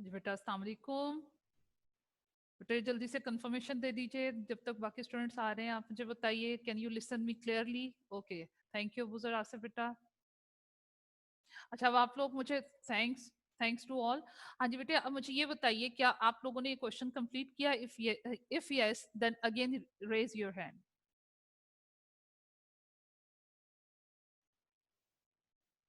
जी बेटा, अस्सलाम वालेकुम। बेटा जल्दी से कंफर्मेशन दे दीजिए जब तक बाकी स्टूडेंट्स आ रहे हैं। आप मुझे बताइए, can you listen me clearly? Okay, thank you Abuzar Asif बेटा। अच्छा, अब आप लोग मुझे थैंक्स थैंक्स टू ऑल। हाँ जी बेटे, अब मुझे ये बताइए, क्या आप लोगों ने ये क्वेश्चन कंप्लीट किया? If yes then again raise your hand.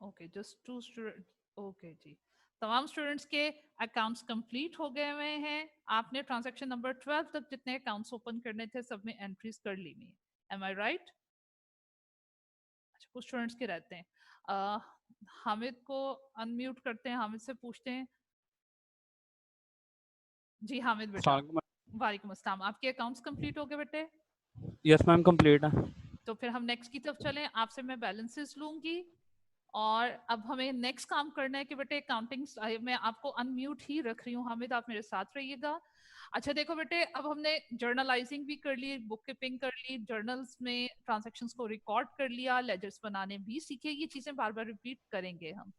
Okay, just two student. Okay जी, तमाम स्टूडेंट्स के अकाउंट्स कंप्लीट हो गए हुए हैं। आपने ट्रांजैक्शन नंबर 12 तक जितने अकाउंट्स ओपन करने थे सब में एंट्रीज कर ली हुई। एम आई राइट? अच्छा, कुछ स्टूडेंट्स के रहते हैं। हामिद को अनम्यूट करते हैं, हामिद से पूछते हैं। जी हामिद बेटा। अस्सलाम वालेकुम अस्सलाम। आपके अकाउंट्स कंप्लीट हो गए बेटे? यस मैम कंप्लीट है। तो फिर हम नेक्स्ट की तरफ चलें। आपसे मैं बैलेंसेस लूंगी और अब हमें नेक्स्ट काम करना है कि बेटे अकाउंटिंग, मैं आपको अनम्यूट ही रख रही हूँ हामिद, आप मेरे साथ रहिएगा। अच्छा देखो बेटे, अब हमने जर्नलाइजिंग भी कर ली, बुक कीपिंग कर ली, जर्नल्स में ट्रांजैक्शंस को रिकॉर्ड कर लिया, लेजर्स बनाने भी सीखे। ये चीजें बार बार रिपीट करेंगे हम।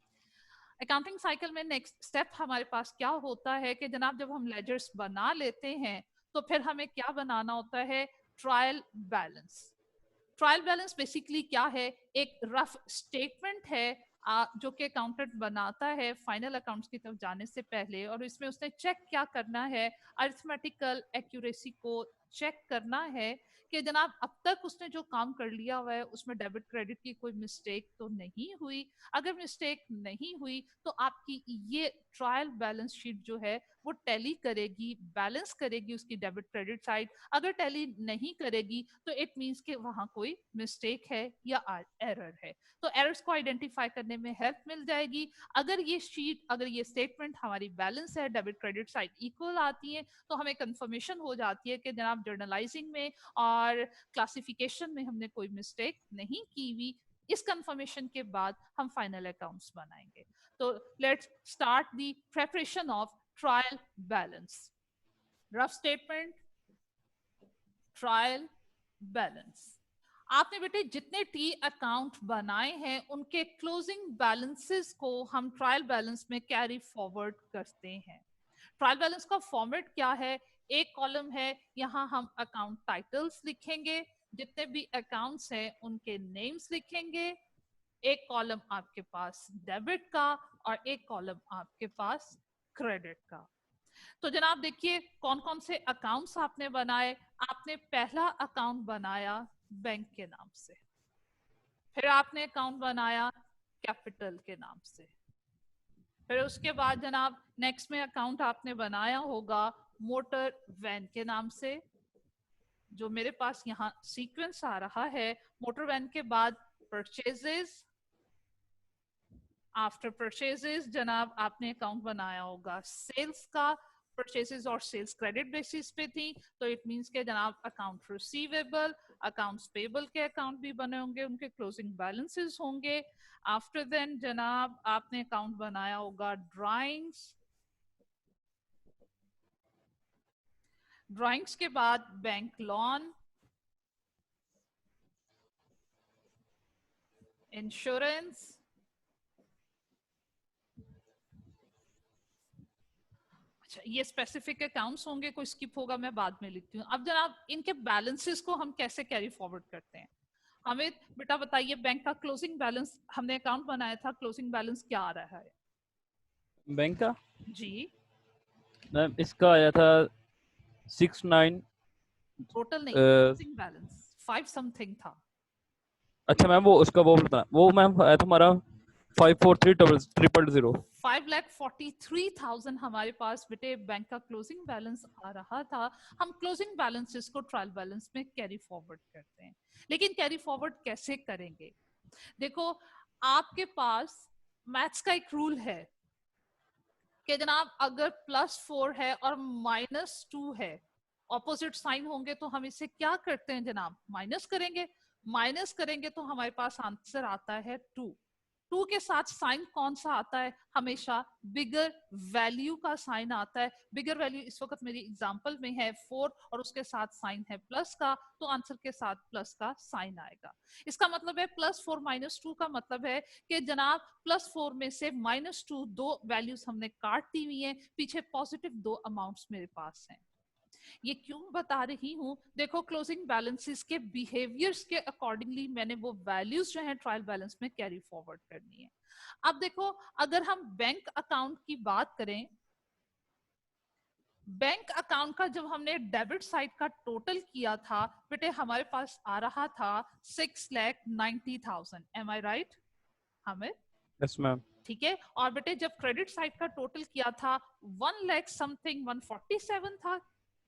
अकाउंटिंग साइकिल में नेक्स्ट स्टेप हमारे पास क्या होता है कि जनाब जब हम लेजर्स बना लेते हैं तो फिर हमें क्या बनाना होता है? Trial balance. Trial balance basically क्या है? एक रफ स्टेटमेंट है जो कि अकाउंटेंट बनाता है फाइनल अकाउंट्स की तरफ जाने से पहले, और इसमें उसने चेक क्या करना है? अरिथमेटिकल एक्यूरेसी को चेक करना है कि जनाब अब तक उसने जो काम कर लिया हुआ है उसमें डेबिट क्रेडिट की कोई मिस्टेक तो नहीं हुई। अगर मिस्टेक नहीं हुई तो आपकी ये ट्रायल बैलेंस शीट जो है वो टैली करेगी, बैलेंस करेगी उसकी डेबिट क्रेडिट साइड। अगर टैली नहीं करेगी तो इट मींस कि वहां कोई मिस्टेक है या एरर है। तो एरर्स को आइडेंटिफाई करने में हेल्प मिल जाएगी। अगर ये शीट, अगर ये स्टेटमेंट हमारी बैलेंस है, डेबिट क्रेडिट साइड इक्वल आती है, तो हमें कंफर्मेशन हो जाती है कि जनाब जर्नलाइजिंग में और क्लासिफिकेशन में हमने कोई मिस्टेक नहीं की हुई। इस कंफर्मेशन के बाद हम फाइनल अकाउंट्स बनाएंगे। तो let's start the preparation of trial balance. Rough statement, trial balance. आपने बेटे जितने टी अकाउंट बनाए हैं उनके क्लोजिंग बैलेंसेस को हम ट्रायल बैलेंस में कैरी फॉरवर्ड करते हैं। ट्रायल बैलेंस का फॉर्मेट क्या है? एक कॉलम है, यहाँ हम अकाउंट टाइटल्स लिखेंगे, जितने भी अकाउंट्स हैं उनके नेम्स लिखेंगे। एक कॉलम आपके पास डेबिट का और एक कॉलम आपके पास क्रेडिट का। तो जनाब देखिए कौन कौन से अकाउंट्स आपने बनाए। आपने पहला अकाउंट बनाया बैंक के नाम से, फिर आपने अकाउंट बनाया कैपिटल के नाम से, फिर उसके बाद जनाब नेक्स्ट में अकाउंट आपने बनाया होगा मोटर वैन के नाम से। जो मेरे पास यहाँ सीक्वेंस आ रहा है, मोटर वैन के बाद परचेजेस, आफ्टर परचेजेस जनाब आपने अकाउंट बनाया होगा सेल्स का। परचेजेस और सेल्स क्रेडिट बेसिस पे थी, तो इट मींस के जनाब अकाउंट रिसीवेबल, अकाउंट्स पेबल के अकाउंट भी बने होंगे, उनके क्लोजिंग बैलेंसेस होंगे। आफ्टर देन जनाब आपने अकाउंट बनाया होगा ड्राइंग्स, ड्राइंग्स के बाद बैंक लोन, इंश्योरेंस। अच्छा, ये स्पेसिफिक अकाउंट्स होंगे, कोई स्किप होगा मैं बाद में लिखती हूँ। अब जनाब इनके बैलेंसेस को हम कैसे कैरी फॉरवर्ड करते हैं? हमें बेटा बताइए, बैंक का क्लोजिंग बैलेंस, हमने अकाउंट बनाया था, क्लोजिंग बैलेंस क्या आ रहा है? बैंक का जी, मैम इसका आया था 69। टोटल नहीं, क्लोजिंग बैलेंस 5 समथिंग था। अच्छा मैम वो उसका वो बताना, वो मैम आया था हमारा 543000। 5,43,000 हमारे पास बेटे बैंक का क्लोजिंग बैलेंस आ रहा था। हम क्लोजिंग बैलेंसेस को ट्रायल बैलेंस में कैरी फॉरवर्ड करते हैं, लेकिन कैरी फॉरवर्ड कैसे करेंगे? देखो, आपके पास मैथ्स का एक रूल है कि जनाब अगर +4 है और -2 है, ऑपोजिट साइन होंगे, तो हम इसे क्या करते हैं जनाब? माइनस करेंगे। माइनस करेंगे तो हमारे पास आंसर आता है 2। टू के साथ साइन कौन सा आता है? हमेशा बिगर वैल्यू का साइन आता है। बिगर वैल्यू इस वक्त मेरी एग्जांपल में है 4 और उसके साथ साइन है प्लस का, तो आंसर के साथ प्लस का साइन आएगा। इसका मतलब है +4 -2 का मतलब है कि जनाब +4 में से -2 दो वैल्यूज हमने काट दी हुई है, पीछे पॉजिटिव दो अमाउंट्स मेरे पास हैं। ये क्यों बता रही हूं? देखो क्लोजिंग बैलेंसेस के बिहेवियर्स के अकॉर्डिंगली मैंने वो वैल्यूज जो है ट्रायल बैलेंस में कैरी फॉरवर्ड करनी है। अब देखो अगर हम बैंक अकाउंट की बात करें, बैंक अकाउंट का जब हमने डेबिट साइड का टोटल किया था बेटे हमारे पास आ रहा था 6,90,000। एम आई राइट हमें? Yes ma'am. ठीक है। और बेटे जब क्रेडिट साइड का टोटल किया था 1 लाख समथिंग 147 था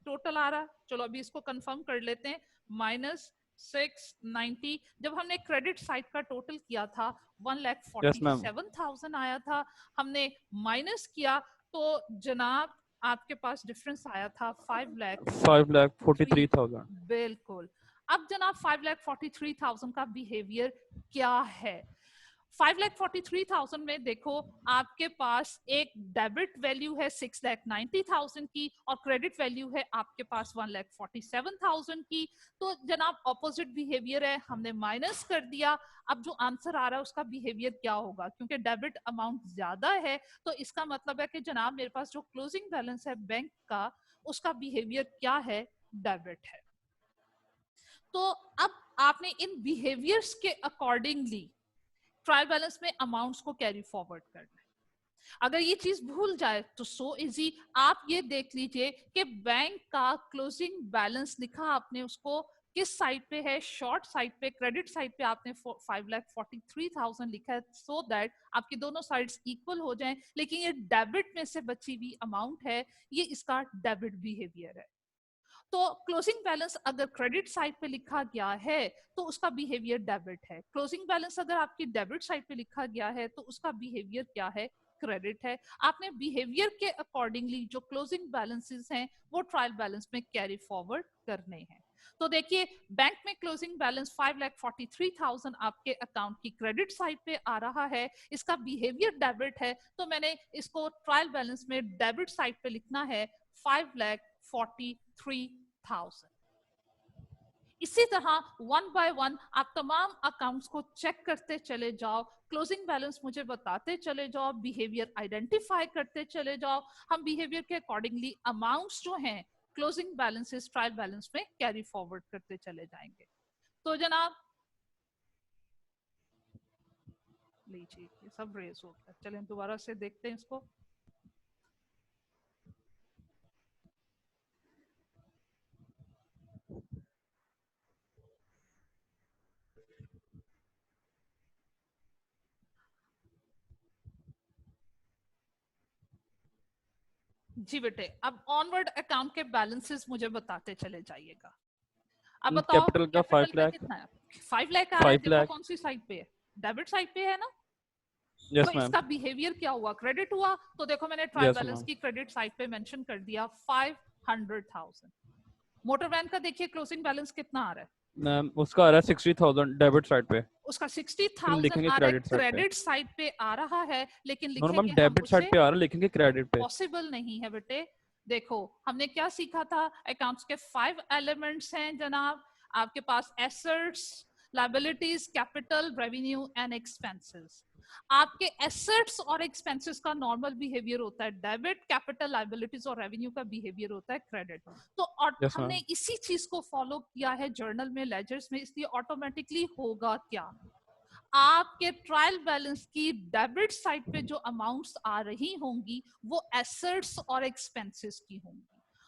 टोटल आ रहा। चलो अभी इसको कंफर्म कर लेते हैं। -690 जब हमने क्रेडिट साइड का टोटल किया था 1,47,000 आया था। हमने माइनस किया तो जनाब आपके पास डिफरेंस आया था 5,43,000। बिल्कुल। अब जनाब 5,43,000 का बिहेवियर क्या है? 5,43,000 में देखो आपके पास एक डेबिट वैल्यू है 6,90,000 की और क्रेडिट वैल्यू है आपके पास 1,47,000 की। तो जनाब ऑपोजिट बिहेवियर है, हमने माइनस कर दिया। अब जो आंसर आ रहा है उसका बिहेवियर क्या होगा? क्योंकि डेबिट अमाउंट ज्यादा है तो इसका मतलब है कि जनाब मेरे पास जो क्लोजिंग बैलेंस है बैंक का उसका बिहेवियर क्या है? डेबिट है। तो अब आपने इन बिहेवियर्स के अकॉर्डिंगली ट्रायल बैलेंस में अमाउंट्स को कैरी फॉरवर्ड करना है। अगर ये चीज भूल जाए तो सो इजी। आप ये देख लीजिए कि बैंक का क्लोजिंग बैलेंस लिखा आपने उसको किस साइड पे है? शॉर्ट साइड पे, क्रेडिट साइड पे आपने 5,43,000 लिखा है सो दैट आपकी दोनों साइड्स इक्वल हो जाएं। लेकिन ये डेबिट में से बची हुई अमाउंट है, ये इसका डेबिट बिहेवियर है। तो क्लोजिंग बैलेंस अगर क्रेडिट साइड पे लिखा गया है तो उसका बिहेवियर डेबिट है। क्लोजिंग बैलेंस अगर आपकी डेबिट साइड पे लिखा गया है तो उसका बिहेवियर क्या है? क्रेडिट है। आपने बिहेवियर के अकॉर्डिंगली जो क्लोजिंग बैलेंसेस हैं वो ट्रायल बैलेंस में कैरी फॉरवर्ड करने हैं। तो देखिए बैंक में क्लोजिंग बैलेंस 5,43,000 आपके अकाउंट की क्रेडिट साइड पे आ रहा है, इसका बिहेवियर डेबिट है, तो मैंने इसको ट्रायल बैलेंस में डेबिट साइड पे लिखना है 5,43,000। इसी तरह वन बाय वन आप तमाम अकाउंट्स को चेक करते चले जाओ, क्लोजिंग बैलेंस मुझे बताते चले जाओ, बिहेवियर आइडेंटिफाई करते चले जाओ। हम बिहेवियर के अकॉर्डिंगली अमाउंट्स जो हैं क्लोजिंग बैलेंसेस ट्रायल बैलेंस में कैरी फॉरवर्ड करते चले जाएंगे। तो जनाब लीजिए ये सब रेस हो गया। चलें दोबारा से देखते हैं इसको। जी बेटे अब ऑनवर्ड अकाउंट के बैलेंसेस मुझे बताते चले जाइएगा। अब बताओ कैपिटल का कैपिटल 5 का लाख। कितना है? 5 लाख आ रहा है। 5 देखो लाख। कौन सी साइड पे है? डेबिट साइड पे है ना। तो यस मैम। इसका बिहेवियर क्या हुआ? क्रेडिट हुआ। तो देखो मैंने ट्रायल यस बैलेंस मैम। की क्रेडिट साइड पे मेंशन कर दिया 500,000। मोटर वैन का देखिए क्लोजिंग बैलेंस कितना आ रहा है? मैम उसका आ रहा है 60,000 डेबिट साइड पे। उसका फिर 60,000 लिखेंगे आ रहा है, क्रेडिट साइड पे। क्रेडिट साइड पे आ रहा है, लेकिन नो मैम लिखेंगे हम डेबिट साइड उसे पे आ रहा है, लिखेंगे क्रेडिट पे। पॉसिबल नहीं है बेटे। देखो हमने क्या सीखा था? अकाउंट्स के 5 एलिमेंट्स हैं जनाब। आपके पास assets, liabilities, capital, revenue and expenses. आपके एसेट्स और एक्सपेंसेस का नॉर्मल बिहेवियर होता है डेबिट, कैपिटल, लायबिलिटीज और रेवेन्यू का बिहेवियर होता है क्रेडिट। तो और यस हमने मैम। इसी चीज को फॉलो किया है जर्नल में, लेजर्स में, इसलिए ऑटोमेटिकली होगा क्या? आपके ट्रायल बैलेंस की डेबिट साइड पे जो अमाउंट्स आ रही होंगी वो एसेट्स और एक्सपेंसेस की होंगी,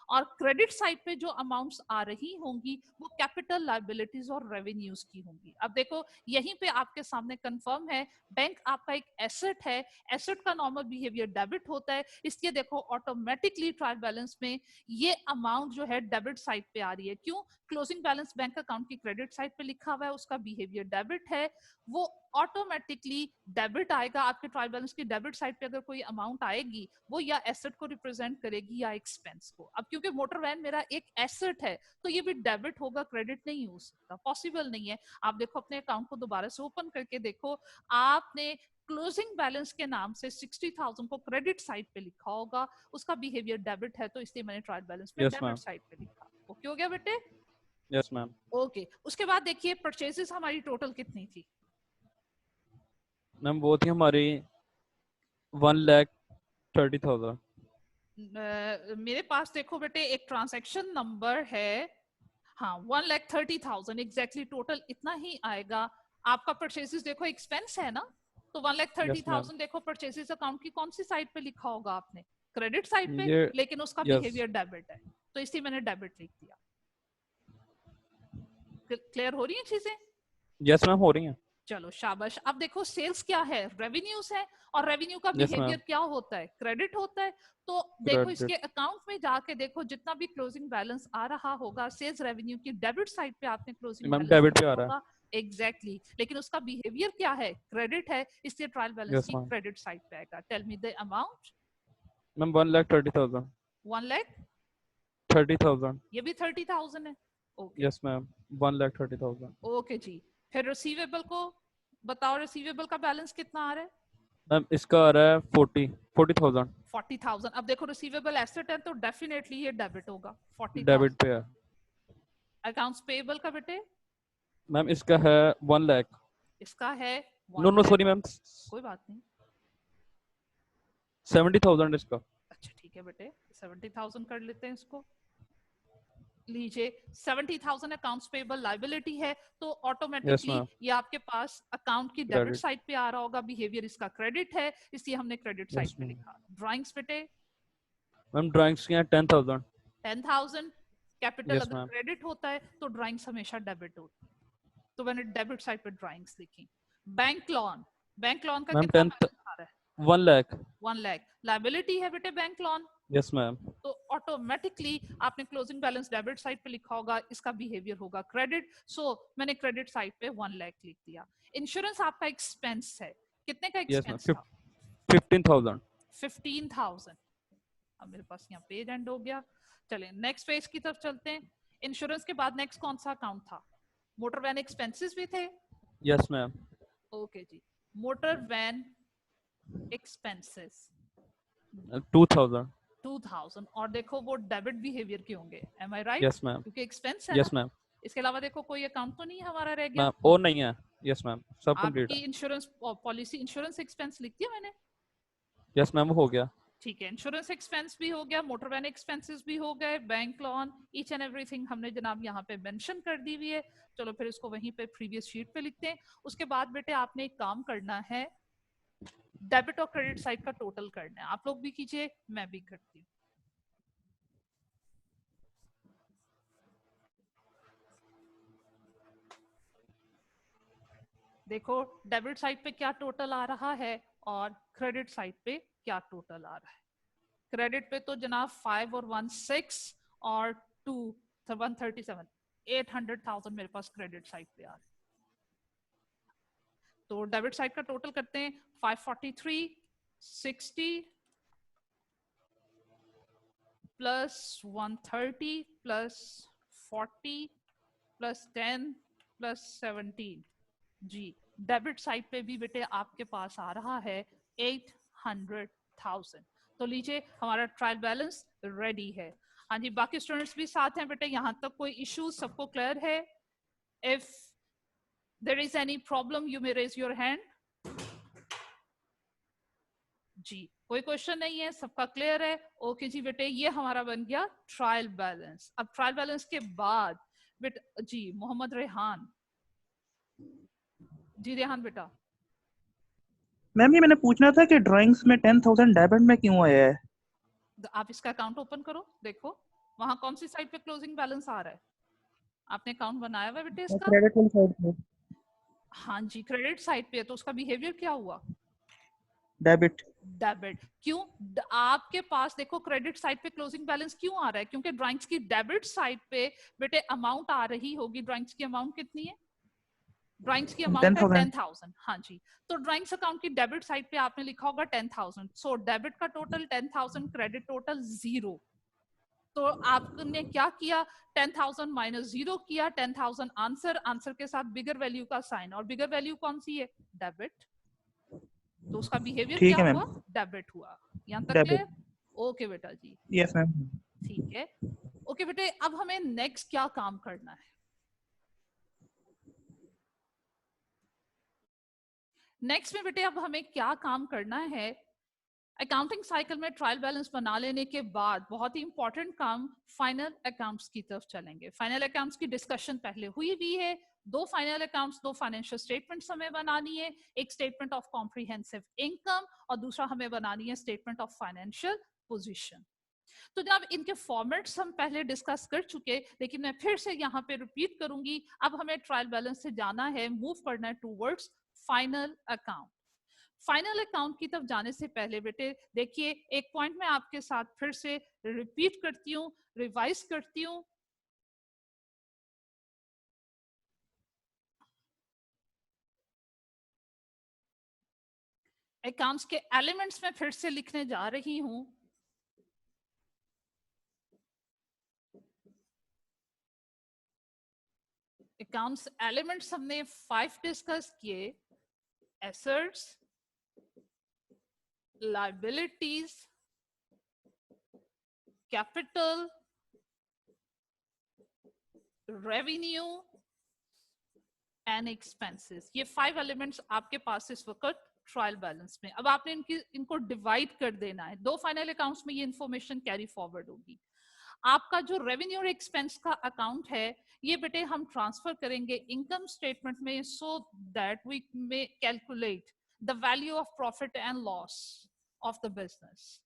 और क्रेडिट साइड पे जो अमाउंट्स आ रही होंगी वो कैपिटल, लायबिलिटीज और रेवेन्यूज की होंगी। अब देखो यहीं पे आपके सामने कंफर्म है बैंक आपका एक एसेट है, एसेट का नॉर्मल बिहेवियर डेबिट होता है, इसलिए देखो ऑटोमेटिकली ट्रायल बैलेंस में ये अमाउंट जो है डेबिट साइड पे आ रही है। क्यों? क्लोजिंग बैलेंस बैंक अकाउंट की क्रेडिट साइड पे लिखा हुआ है, उसका बिहेवियर डेबिट है, वो ऑटोमेटिकली डेबिट आएगा। आपके ट्रायल बैलेंस की डेबिट साइड पे अगर कोई अमाउंट आएगी वो या एसेट को रिप्रेजेंट करेगी या एक्सपेंस को। अब क्योंकि मोटर वैन मेरा एक एसेट है तो ये भी डेबिट होगा, क्रेडिट नहीं हो सकता, पॉसिबल नहीं है। आप देखो अपने अकाउंट को दोबारा से ओपन करके देखो, आपने क्लोजिंग बैलेंस के नाम से 60,000 को क्रेडिट साइड पे लिखा होगा, उसका बिहेवियर डेबिट है, तो इसलिए मैंने ट्रायल बैलेंस पे डेबिट साइड पे लिखा। ओके हो गया बेटे? Yes ma'am. ओके, उसके बाद देखिए परचेजेस हमारी टोटल कितनी थी? मैम वो थी हमारी 1,30,000। मेरे पास देखो बेटे एक ट्रांजैक्शन नंबर है, हाँ 1,30,000 एग्जैक्टली टोटल इतना ही आएगा। आपका परचेजेस देखो एक्सपेंस है ना, तो 1,30,000 देखो परचेजेस अकाउंट की कौन सी साइड पे लिखा होगा आपने? क्रेडिट साइड पे, लेकिन उसका बिहेवियर डेबिट है, तो इसलिए मैंने डेबिट लिख दिया। क्लियर हो रही है चीजें? यस मैम हो रही हैं। चलो शाबाश। अब देखो सेल्स क्या है? रेवेन्यूज है, और रेवेन्यू का बिहेवियर क्या होता है? क्रेडिट होता है। तो देखो इसके अकाउंट में जाके देखो जितना भी क्लोजिंग बैलेंस आ रहा होगा सेल्स रेवेन्यू की डेबिट साइड पे आपने क्लोजिंग बैलेंस डेबिट पे आ रहा है। एग्जैक्टली, लेकिन उसका बिहेवियर क्या है? क्रेडिट है, इसलिए ट्रायल बैलेंस की क्रेडिट साइड पे आएगा। Tell me the amount. Ma'am 1,30,000। 1,30,000, ये भी 30,000 है। Okay yes ma'am 1,30,000। ओके जी। फिर रिसीवेबल को बताओ, रिसीवेबल का बैलेंस कितना आ रहा है? मैम इसका आ रहा है 40,000। 40,000। अब देखो रिसीवेबल एसेट है तो डेफिनेटली ये डेबिट होगा, 40,000 डेबिट पे है। अकाउंट्स पेएबल का बेटे? मैम इसका है 1 लाख। इसका है नो सॉरी मैम, कोई बात नहीं, 70,000 इसका। अच्छा ठीक है बेटे, 70,000 कर लेते हैं इसको। लीजिए 70,000 अकाउंट्स पेएबल लायबिलिटी है, तो ऑटोमेटिकली ये आपके पास अकाउंट की डेबिट साइड पे आ रहा होगा। बिहेवियर इसका क्रेडिट है, इसलिए हमने क्रेडिट साइड पे लिखा। ड्राइंग्स बेटे? मैम ड्राइंग्स की 10,000। 10,000 कैपिटल अगर क्रेडिट होता है तो ड्राइंग्स हमेशा डेबिट होती है, तो मैंने डेबिट साइड पे ड्राइंग्स लिखी। बैंक लोन, बैंक लोन का कितना बैलेंस आ रहा है? 1 लाख। 1 लाख लायबिलिटी है बेटे बैंक लोन। Yes ma'am. तो ऑटोमेटिकली आपने क्लोजिंग बैलेंस डेबिट साइड पे लिखा होगा, इसका बिहेवियर होगा क्रेडिट, सो मैंने क्रेडिट साइड पे 1 लाख लिख दिया। इंश्योरेंस आपका एक्सपेंस है, कितने का एक्सपेंस था? 15,000। 15,000। अब मेरे पास यहाँ पेज एंड हो गया। चलें नेक्स्ट पेज की तरफ चलते हैं। इंश्योरेंस के बाद नेक्स्ट कौन सा अकाउंट था? मोटर वैन एक्सपेंसेस भी थे? Yes ma'am. ओके जी, मोटर वैन एक्सपेंसेस 2,000। और देखो वो डेबिट बिहेवियर के होंगे, एम आई राइट? Yes ma'am. क्योंकि एक्सपेंस है यस ना। मैम। इसके अलावा देखो कोई अकाउंट तो नहीं हमारा रह गया? और नहीं है। यस मैम सब कंप्लीट है। आपकी इंश्योरेंस पॉलिसी इंश्योरेंस एक्सपेंस लिख दिया मैंने? यस मैम वो हो गया। ठीक है, इंश्योरेंस एक्सपेंस भी हो गया, मोटर वैन एक्सपेंसेस भी हो गए, bank loan, each and everything हमने जनाब यहाँ पे मेंशन कर दी हुई है। चलो फिर इसको वहीं पे प्रीवियस शीट पे लिखते हैं। उसके बाद बेटे आपने एक काम करना है, डेबिट और क्रेडिट साइड का टोटल करना है। आप लोग भी कीजिए, मैं भी करती हूँ। देखो डेबिट साइड पे क्या टोटल आ रहा है और क्रेडिट साइड पे क्या टोटल आ रहा है। क्रेडिट पे तो जनाब 5 और 1 6 और 2 137, 800,000 मेरे पास क्रेडिट साइड पे आ रहा है। तो डेबिट साइड का टोटल करते हैं, 543 60 प्लस 130 प्लस 40 प्लस 10 प्लस 17 जी। डेबिट साइड पे भी बेटे आपके पास आ रहा है 800,000। तो लीजिए हमारा ट्रायल बैलेंस रेडी है। हाँ जी, बाकी स्टूडेंट्स भी साथ हैं बेटे, यहाँ तक कोई इश्यू सबको क्लियर है? If there is any problem you may raise your hand. जी कोई क्वेश्चन नहीं है, सबका क्लियर है? ओके जी बेटे, ये हमारा बन गया ट्रायल बैलेंस। अब ट्रायल बैलेंस के बाद बेटे जी मोहम्मद रेहान। जी रेहान बेटा। मैम ये मैंने पूछना था कि ड्राइंग्स में 10,000 डेबिट में क्यों आया है? आप इसका अकाउंट ओपन करो, देखो वहां कौन सी साइड पे क्लोजिंग बैलेंस आ रहा है। आपने अकाउंट बनाया हुआ है बेटे इसका? क्रेडिट वाली साइड पे। हाँ जी क्रेडिट साइड पे है, तो उसका बिहेवियर क्या हुआ? डेबिट। डेबिट। क्यों? आपके पास देखो क्रेडिट साइड पे क्लोजिंग बैलेंस क्यों आ रहा है? क्योंकि ड्राइंग्स की डेबिट साइड पे बेटे अमाउंट आ रही होगी। ड्राइंग्स की अमाउंट कितनी है? ड्राइंग्स की अमाउंट है 10,000। हाँ जी, तो ड्राइंग्स अकाउंट की डेबिट साइड पे आपने लिखा होगा 10,000। सो डेबिट का टोटल 10,000, क्रेडिट टोटल 0। तो आपने क्या किया? 10,000 माइनस 0 किया, 10,000 आंसर, आंसर के साथ बिगर वैल्यू का साइन, और बिगर वैल्यू कौन सी है? डेबिट। तो उसका बिहेवियर ठीक क्या है हुआ? मैम। डेबिट हुआ। यहाँ तक डेबिट। क्लियर? ओके बेटा जी, यस मैम। ठीक है। ओके बेटे, अब हमें नेक्स्ट क्या काम करना है? नेक्स्ट में बेटे अब हमें क्या काम करना है? अकाउंटिंग साइकिल में ट्रायल बैलेंस बना लेने के बाद बहुत ही इंपॉर्टेंट काम फाइनल अकाउंट्स की तरफ चलेंगे। फाइनल अकाउंट्स की डिस्कशन पहले हुई भी है। दो फाइनल अकाउंट्स, दो फाइनेंशियल स्टेटमेंट्स हमें बनानी है। एक स्टेटमेंट ऑफ कॉम्प्रिहेंसिव इनकम और दूसरा हमें बनानी है स्टेटमेंट ऑफ फाइनेंशियल पोजीशन। तो जनाब इनके फॉर्मेट्स हम पहले डिस्कस कर चुके, लेकिन मैं फिर से यहाँ पे रिपीट करूंगी। अब हमें ट्रायल बैलेंस से जाना है, मूव करना है towards final account. Final account की तरफ जाने से पहले बेटे देखिए, एक पॉइंट मैं आपके साथ फिर से रिपीट करती हूँ, रिवाइज करती हूँ। अकाउंट्स के एलिमेंट्स में फिर से लिखने जा रही हूं। अकाउंट्स एलिमेंट्स हमने 5 डिस्कस किए। Assets, liabilities, capital, revenue and expenses. ये 5 एलिमेंट्स आपके पास इस वक्त ट्रायल बैलेंस में। अब आपने इनको डिवाइड कर देना है। दो फाइनल अकाउंट्स में ये इंफॉर्मेशन कैरी फॉरवर्ड होगी। आपका जो रेवेन्यू और एक्सपेंस का अकाउंट है, ये बेटे हम ट्रांसफर करेंगे इनकम स्टेटमेंट में, so that we may calculate the value of profit and loss of the business.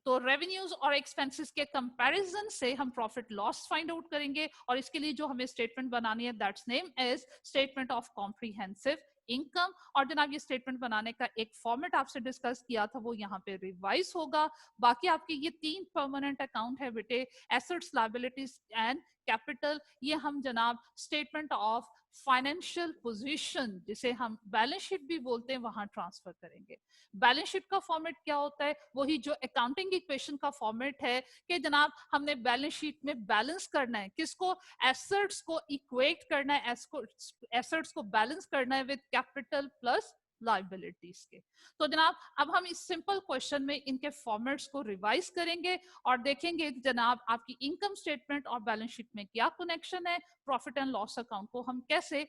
तो रेवेन्यूज और एक्सपेंसेस के कंपैरिजन से हम प्रॉफिट लॉस फाइंड आउट करेंगे, और इसके लिए जो हमें स्टेटमेंट बनानी है, that's name is statement of comprehensive income. और जनाब ये स्टेटमेंट बनाने का एक फॉर्मेट आपसे डिस्कस किया था, वो यहाँ पे रिवाइज होगा। बाकी आपके ये 3 परमानेंट अकाउंट है बेटे, एसेट्स, लायबिलिटीज एंड कैपिटल, ये हम जनाब स्टेटमेंट ऑफ फाइनेंशियल पोजीशन, जिसे हम बैलेंस शीट भी बोलते हैं, वहां ट्रांसफर करेंगे। बैलेंस शीट का फॉर्मेट क्या होता है? वही जो अकाउंटिंग इक्वेशन का फॉर्मेट है कि जनाब हमने बैलेंस शीट में बैलेंस करना है, किसको? एसेट्स को इक्वेट करना है, एसेट्स को बैलेंस करना है विद कैपिटल प्लस लायबिलिटीज के। तो जनाब अब हम इस सिंपल क्वेश्चन में इनके फॉर्मेट्स को रिवाइज करेंगे और देखेंगे जनाब आपकी इनकम स्टेटमेंट और बैलेंस शीट में क्या कनेक्शन है, प्रॉफिट एंड लॉस अकाउंट को हम कैसे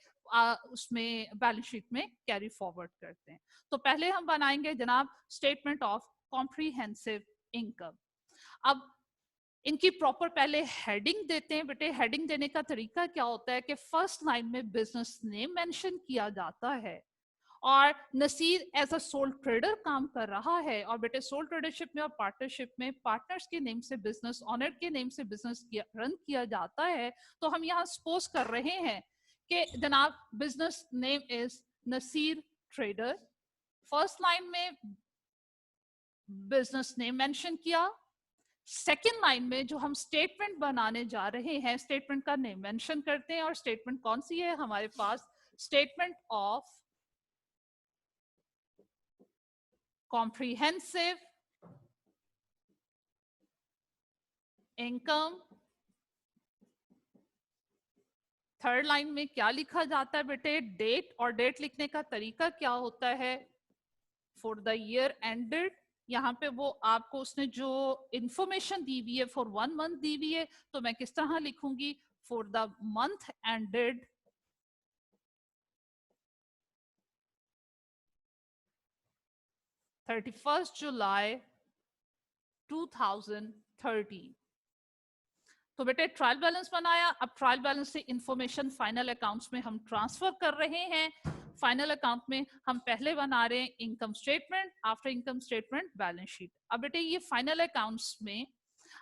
उसमें बैलेंस शीट में कैरी फॉरवर्ड करते हैं। तो पहले हम बनाएंगे जनाब स्टेटमेंट ऑफ कॉम्प्रिहेंसिव इनकम। अब इनकी प्रॉपर पहले हेडिंग देते हैं बेटे। हेडिंग देने का तरीका क्या होता है कि फर्स्ट लाइन में बिजनेस नेम मेंशन किया जाता है, और Naseer as a sole trader काम कर रहा है, और बेटे सोल ट्रेडरशिप में और पार्टनरशिप में पार्टनर्स के नेम से बिजनेस, ऑनर के नेम से बिजनेस रन किया जाता है। तो हम यहाँ सपोज कर रहे हैं कि जनाब business name is Naseer trader. First line में बिजनेस नेम मेंशन किया, सेकेंड लाइन में जो हम स्टेटमेंट बनाने जा रहे हैं, स्टेटमेंट का नेम मेंशन करते हैं, और स्टेटमेंट कौन सी है हमारे पास? Statement of comprehensive income. Third line में क्या लिखा जाता है बेटे? डेट, और डेट लिखने का तरीका क्या होता है? For the year ended. यहाँ पे वो आपको उसने जो इंफॉर्मेशन दी हुई है फॉर 1 मंथ दी हुई है, तो मैं किस तरह लिखूंगी? For the month ended 31 July 2013। तो बेटे ट्रायल बैलेंस बनाया। अब ट्रायल बैलेंस से इंफॉर्मेशन फाइनल अकाउंट्स में हम ट्रांसफर कर रहे हैं। फाइनल अकाउंट में हम पहले बना रहे हैं income statement, after income statement balance sheet. अब बेटे ये फाइनल अकाउंट्स में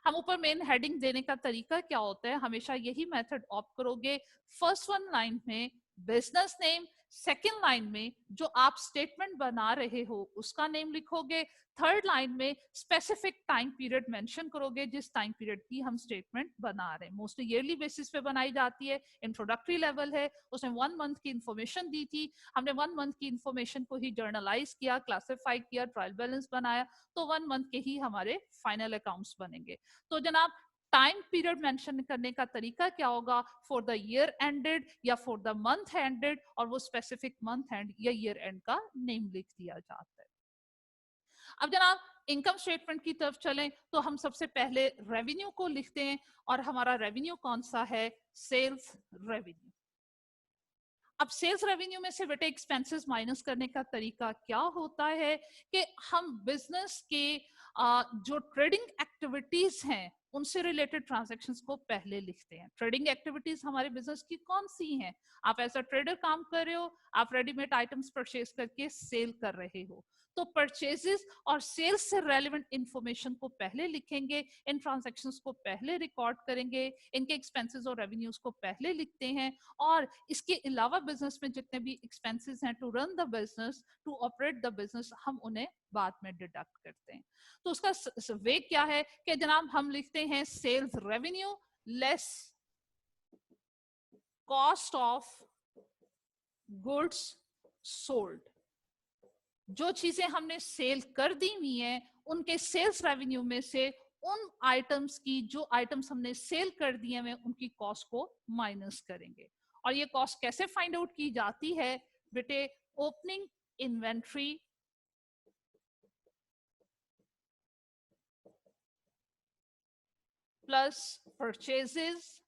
हम ऊपर मेन हेडिंग देने का तरीका क्या होता है? हमेशा यही मेथड ऑप्ट करोगे। फर्स्ट वन लाइन में बिजनेस नेम, सेकेंड लाइन में जो आप स्टेटमेंट बना रहे हो उसका नेम लिखोगे, थर्ड लाइन में स्पेसिफिक टाइम पीरियड मेंशन करोगे जिस टाइम पीरियड की हम स्टेटमेंट बना रहे हैं। मोस्टली ईयरली बेसिस पे बनाई जाती है, इंट्रोडक्टरी लेवल है, उसने 1 मंथ की इंफॉर्मेशन दी थी, हमने 1 मंथ की इंफॉर्मेशन को ही जर्नलाइज किया, क्लासिफाई किया, ट्रायल बैलेंस बनाया, तो 1 मंथ के ही हमारे फाइनल अकाउंट्स बनेंगे। तो जनाब टाइम पीरियड मेंशन करने का तरीका क्या होगा, फॉर द ईयर एंडेड या फॉर द मंथ एंडेड, और वो स्पेसिफिक मंथ एंड या ईयर एंड का नेम लिख दिया जाता है। अब जनाब इनकम स्टेटमेंट की तरफ चलें तो हम सबसे पहले रेवेन्यू को लिखते हैं, और हमारा रेवेन्यू कौन सा है, सेल्स रेवेन्यू। अब सेल्स रेवेन्यू में से बेटे एक्सपेंसेस माइनस करने का तरीका क्या होता है कि हम बिजनेस के जो ट्रेडिंग एक्टिविटीज हैं उनसे रिलेटेड ट्रांजैक्शंस को पहले लिखते हैं। ट्रेडिंग एक्टिविटीज हमारे बिजनेस की कौन सी हैं, आप एज अ ट्रेडर काम कर रहे हो, आप रेडीमेड आइटम्स परचेज करके सेल कर रहे हो, तो परचेजेस और सेल्स से रेलेवेंट इंफॉर्मेशन को पहले लिखेंगे, इन ट्रांजैक्शंस को पहले रिकॉर्ड करेंगे, इनके एक्सपेंसेस और रेवेन्यूज को पहले लिखते हैं, और इसके अलावा बिजनेस में जितने भी एक्सपेंसेस हैं to run the business, to operate the business, हम उन्हें बाद में डिडक्ट करते हैं। तो उसका वे क्या है कि जनाब हम लिखते हैं sales revenue less cost of goods sold. जो चीजें हमने सेल कर दी हुई हैं उनके सेल्स रेवेन्यू में से उन आइटम्स की, जो आइटम्स हमने सेल कर दिए हैं उनकी कॉस्ट को माइनस करेंगे। और ये कॉस्ट कैसे फाइंड आउट की जाती है बेटे, opening inventory plus purchases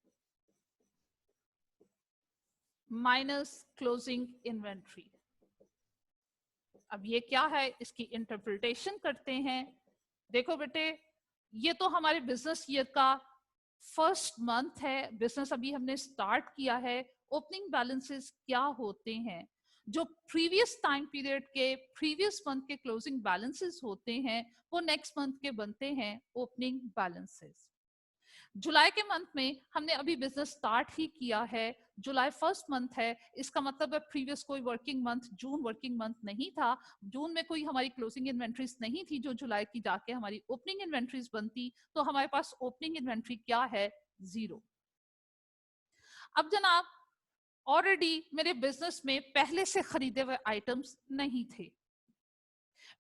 minus closing inventory. अब ये क्या है, इसकी इंटरप्रिटेशन करते हैं। देखो बेटे, ये तो हमारे बिजनेस ईयर का फर्स्ट मंथ है, बिजनेस अभी हमने स्टार्ट किया है। ओपनिंग बैलेंसेस क्या होते हैं, जो प्रीवियस टाइम पीरियड के प्रीवियस मंथ के क्लोजिंग बैलेंसेस होते हैं वो नेक्स्ट मंथ के बनते हैं ओपनिंग बैलेंसेस। जुलाई के मंथ में हमने अभी बिजनेस स्टार्ट ही किया है, जुलाई फर्स्ट मंथ है, इसका मतलब है प्रीवियस कोई वर्किंग मंथ, जून वर्किंग मंथ नहीं था, जून में कोई हमारी क्लोजिंग इन्वेंट्रीज नहीं थी जो जुलाई की जाके हमारी ओपनिंग इन्वेंट्रीज बनती, तो हमारे पास ओपनिंग इन्वेंट्री क्या है, 0। अब जनाब ऑलरेडी मेरे बिजनेस में पहले से खरीदे हुए आइटम्स नहीं थे,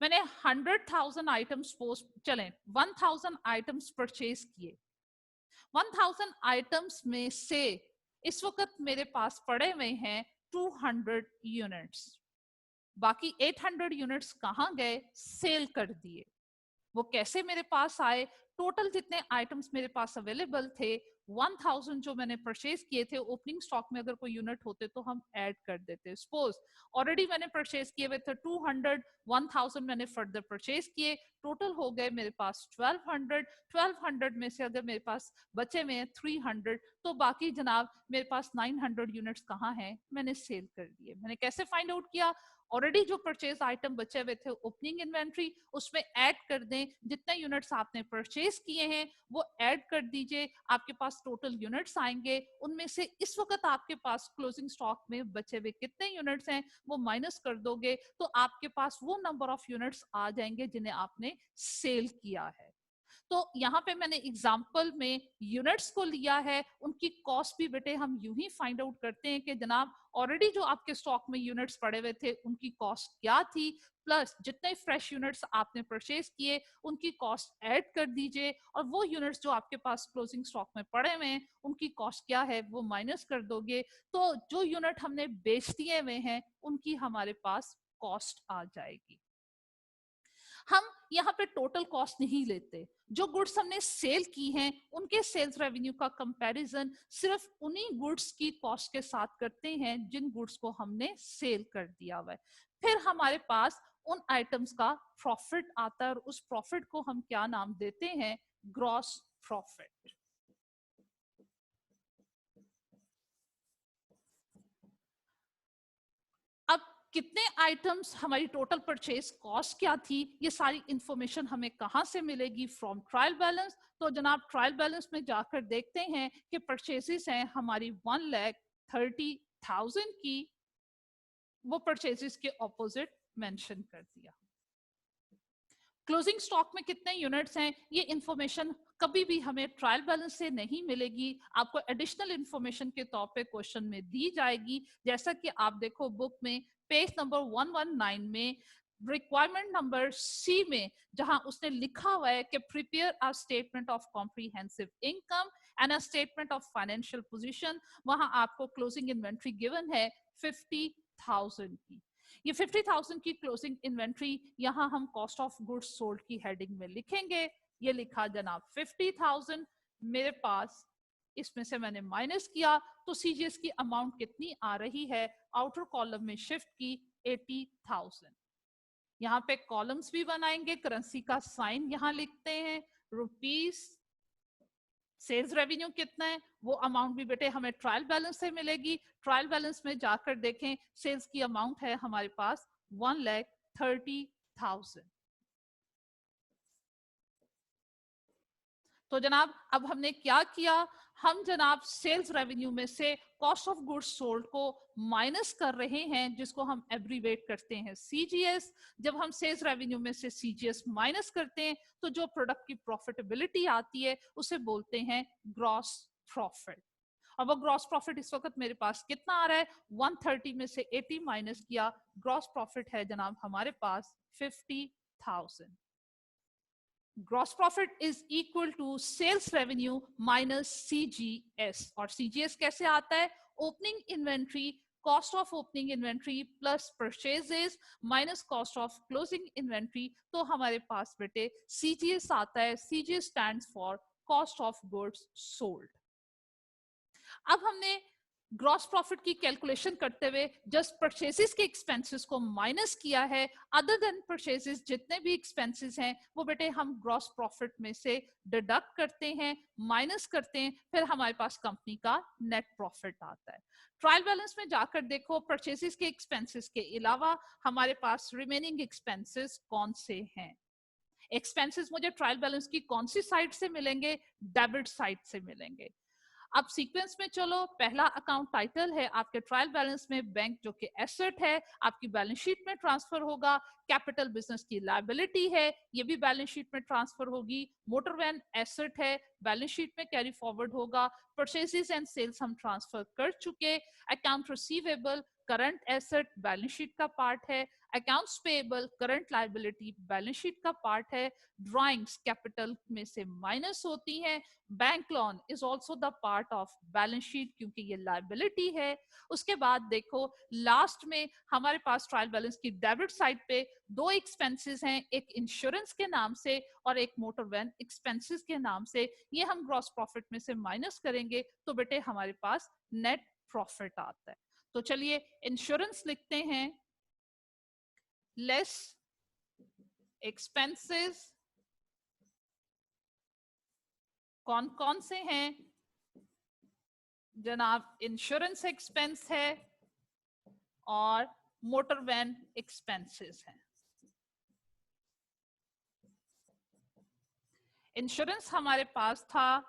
मैंने 100,000 आइटम्स चलें 1000 आइटम्स परचेज किए, 1000 आइटम्स में से इस वक्त मेरे पास पड़े हुए हैं 200 यूनिट्स, बाकी 800 यूनिट्स कहां गए, सेल कर दिए। वो कैसे मेरे पास आए, टोटल जितने आइटम्स मेरे पास अवेलेबल थे 1000 जो मैंने परचेज किए थे, ओपनिंग स्टॉक में अगर कोई यूनिट होते तो हम ऐड कर देते। सपोज ऑलरेडी मैंने परचेज किए हुए थे 200, 1000 मैंने फर्दर परचेज किए, टोटल हो गए मेरे पास 1200। 1200 में से अगर मेरे पास बचे हुए हैं 300, तो बाकी जनाब मेरे पास 900 यूनिट्स कहाँ हैं, मैंने सेल कर दिए। मैंने कैसे फाइंड आउट किया, ऑलरेडी जो परचेज आइटम बचे हुए थे ओपनिंग इन्वेंट्री उसमें ऐड कर दें, जितने यूनिट्स आपने परचेज किए हैं वो ऐड कर दीजिए, आपके पास टोटल यूनिट्स आएंगे, उनमें से इस वक्त आपके पास क्लोजिंग स्टॉक में बचे हुए कितने यूनिट्स हैं वो माइनस कर दोगे, तो आपके पास वो नंबर ऑफ यूनिट्स आ जाएंगे जिन्हें आपने सेल किया है। तो यहाँ पे मैंने एग्जाम्पल में यूनिट्स को लिया है, उनकी कॉस्ट भी बेटे हम यूं ही फाइंड आउट करते हैं कि जनाब ऑलरेडी जो आपके स्टॉक में यूनिट्स पड़े हुए थे उनकी कॉस्ट क्या थी, प्लस जितने फ्रेश यूनिट्स आपने परचेज किए उनकी कॉस्ट ऐड कर दीजिए, और वो यूनिट्स जो आपके पास क्लोजिंग स्टॉक में पड़े हुए हैं उनकी कॉस्ट क्या है वो माइनस कर दोगे, तो जो यूनिट हमने बेच दिए हुए हैं उनकी हमारे पास कॉस्ट आ जाएगी। हम यहाँ पे टोटल कॉस्ट नहीं लेते, जो गुड्स हमने सेल की हैं उनके सेल्स रेवेन्यू का कंपैरिजन सिर्फ उन्हीं गुड्स की कॉस्ट के साथ करते हैं जिन गुड्स को हमने सेल कर दिया हुआ है। फिर हमारे पास उन आइटम्स का प्रॉफिट आता है, और उस प्रॉफिट को हम क्या नाम देते हैं, ग्रॉस प्रॉफिट। अब कितने आइटम्स, हमारी टोटल परचेज कॉस्ट क्या थी, ये सारी इंफॉर्मेशन हमें कहां से मिलेगी, फ्रॉम ट्रायल बैलेंस। तो जनाब ट्रायल बैलेंस में जाकर देखते हैं कि परचेजेस हैं हमारी 1,30,000 की, वो परचेजेस के ऑपोजिट मेंशन कर दिया। क्लोजिंग स्टॉक में कितने यूनिट्स हैं, ये इंफॉर्मेशन कभी भी हमें ट्रायल बैलेंस से नहीं मिलेगी, आपको एडिशनल इंफॉर्मेशन के तौर पे क्वेश्चन में दी जाएगी। जैसा कि आप देखो बुक में पेज नंबर 119 में रिक्वायरमेंट नंबर सी में जहां उसने लिखा हुआ है कि prepare a statement of comprehensive income and a statement of financial position, वहां आपको क्लोजिंग इन्वेंट्री गिवन है 50,000 की। ये 50,000 की क्लोजिंग इन्वेंट्री यहां हम कॉस्ट ऑफ गुड्स सोल्ड की हेडिंग में लिखेंगे। ये लिखा जनाब 50,000 मेरे पास, इसमें से मैंने माइनस किया तो सीजीएस की अमाउंट कितनी आ रही है, आउटर कॉलम में शिफ्ट की 80,000। यहाँ पे कॉलम्स भी बनाएंगे, करेंसी का साइन यहाँ लिखते हैं, रुपीस, सेल्स रेवेन्यू कितना है वो अमाउंट भी बेटे हमें ट्रायल बैलेंस से मिलेगी। ट्रायल बैलेंस में जाकर देखें सेल्स की अमाउंट है हमारे पास 1,30,000। तो जनाब अब हमने क्या किया, हम जनाब सेल्स रेवेन्यू में से कॉस्ट ऑफ गुड्स सोल्ड को माइनस कर रहे हैं, जिसको हम एब्रीवेट करते हैं सीजीएस। जब हम सेल्स रेवेन्यू में से सीजीएस माइनस करते हैं तो जो प्रोडक्ट की प्रॉफिटेबिलिटी आती है उसे बोलते हैं ग्रॉस प्रॉफिट। अब वो ग्रॉस प्रॉफिट इस वक्त मेरे पास कितना आ रहा है, 130 में से 80 माइनस किया, ग्रॉस प्रॉफिट है जनाब हमारे पास 50,000। Gross profit is equal to sales revenue minus CGS. और सीजीएस कैसे आता है, opening inventory, cost of opening inventory plus purchases minus cost of closing inventory. तो हमारे पास बेटे सीजीएस आता है, CGS stands for cost of goods sold. अब हमने ग्रॉस प्रॉफिट की कैलकुलेशन करते हुए जस्ट परचेसेस के एक्सपेंसेस को माइनस किया है। अदर देन परचेसेस जितने भी एक्सपेंसेस हैं वो बेटे हम ग्रॉस प्रॉफिट में से डिडक्ट करते हैं, माइनस करते हैं, फिर हमारे पास कंपनी का नेट प्रॉफिट आता है। ट्रायल बैलेंस में जाकर देखो परचेसेस के एक्सपेंसेस के अलावा हमारे पास रिमेनिंग एक्सपेंसेस कौन से हैं। एक्सपेंसेस मुझे ट्रायल बैलेंस की कौन सी साइड से मिलेंगे, डेबिट साइड से मिलेंगे। अब सीक्वेंस में चलो, पहला अकाउंट टाइटल है आपके ट्रायल बैलेंस में बैंक जो कि एसेट है, आपकी बैलेंस शीट में ट्रांसफर होगा। कैपिटल बिजनेस की लायबिलिटी है, ये भी बैलेंस शीट में ट्रांसफर होगी। मोटर वैन एसेट है, बैलेंस शीट में कैरी फॉरवर्ड होगा। परचेजेस एंड सेल्स हम ट्रांसफर कर चुके। Account receivable current asset balance sheet का पार्ट है। Accounts payable current liability balance sheet का पार्ट है। ड्राइंग्स कैपिटल में से माइनस होती हैं। Bank loan is also the part of balance sheet क्योंकि ये लायबिलिटी है। उसके बाद देखो लास्ट में हमारे पास ट्रायल बैलेंस की डेबिट साइड पे दो एक्सपेंसेस हैं, एक इंश्योरेंस के नाम से और एक मोटर वैन एक्सपेंसेस के नाम से। ये हम ग्रॉस प्रॉफिट में से माइनस करेंगे तो बेटे हमारे पास नेट प्रॉफिट आता है। तो चलिए इंश्योरेंस लिखते हैं, लेस एक्सपेंसेस कौन कौन से हैं जनाब, इंश्योरेंस एक्सपेंस है और मोटर वैन एक्सपेंसेस हैं। इंश्योरेंस हमारे पास था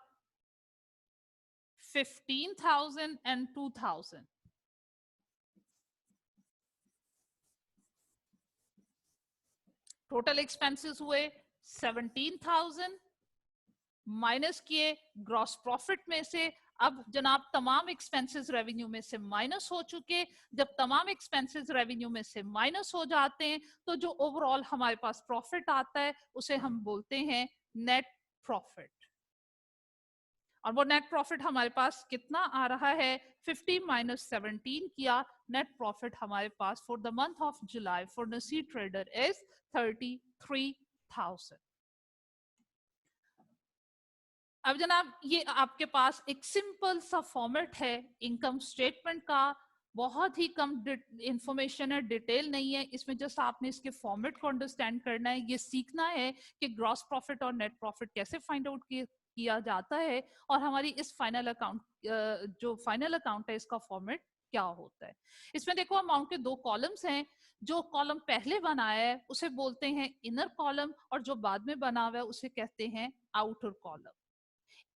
15,000 एंड 2,000। टोटल एक्सपेंसेस हुए 17,000 माइनस किए ग्रॉस प्रॉफिट में से। अब जनाब तमाम एक्सपेंसेस रेवेन्यू में से माइनस हो चुके। जब तमाम एक्सपेंसेस रेवेन्यू में से माइनस हो जाते हैं तो जो ओवरऑल हमारे पास प्रॉफिट आता है उसे हम बोलते हैं नेट प्रॉफिट। और वो नेट प्रॉफिट हमारे पास कितना आ रहा है, 50 माइनस 17 किया, नेट प्रॉफिट हमारे पास for the month of July for Nasir trader is 33,000। अब जनाब ये आपके पास एक सिंपल सा फॉर्मेट है इनकम स्टेटमेंट का, बहुत ही कम इंफॉर्मेशन है, डिटेल नहीं है इसमें। जस्ट आपने इसके फॉर्मेट को अंडरस्टैंड करना है, ये सीखना है कि ग्रॉस प्रॉफिट और नेट प्रॉफिट कैसे फाइंड आउट किया जाता है और हमारी इस फाइनल अकाउंट जो फाइनल अकाउंट है इसका फॉर्मेट क्या होता है। इसमें देखो अमाउंट के दो कॉलम्स हैं। जो कॉलम पहले बनाया है उसे बोलते हैं इनर कॉलम और जो बाद में बना हुआ है उसे कहते हैं आउटर कॉलम।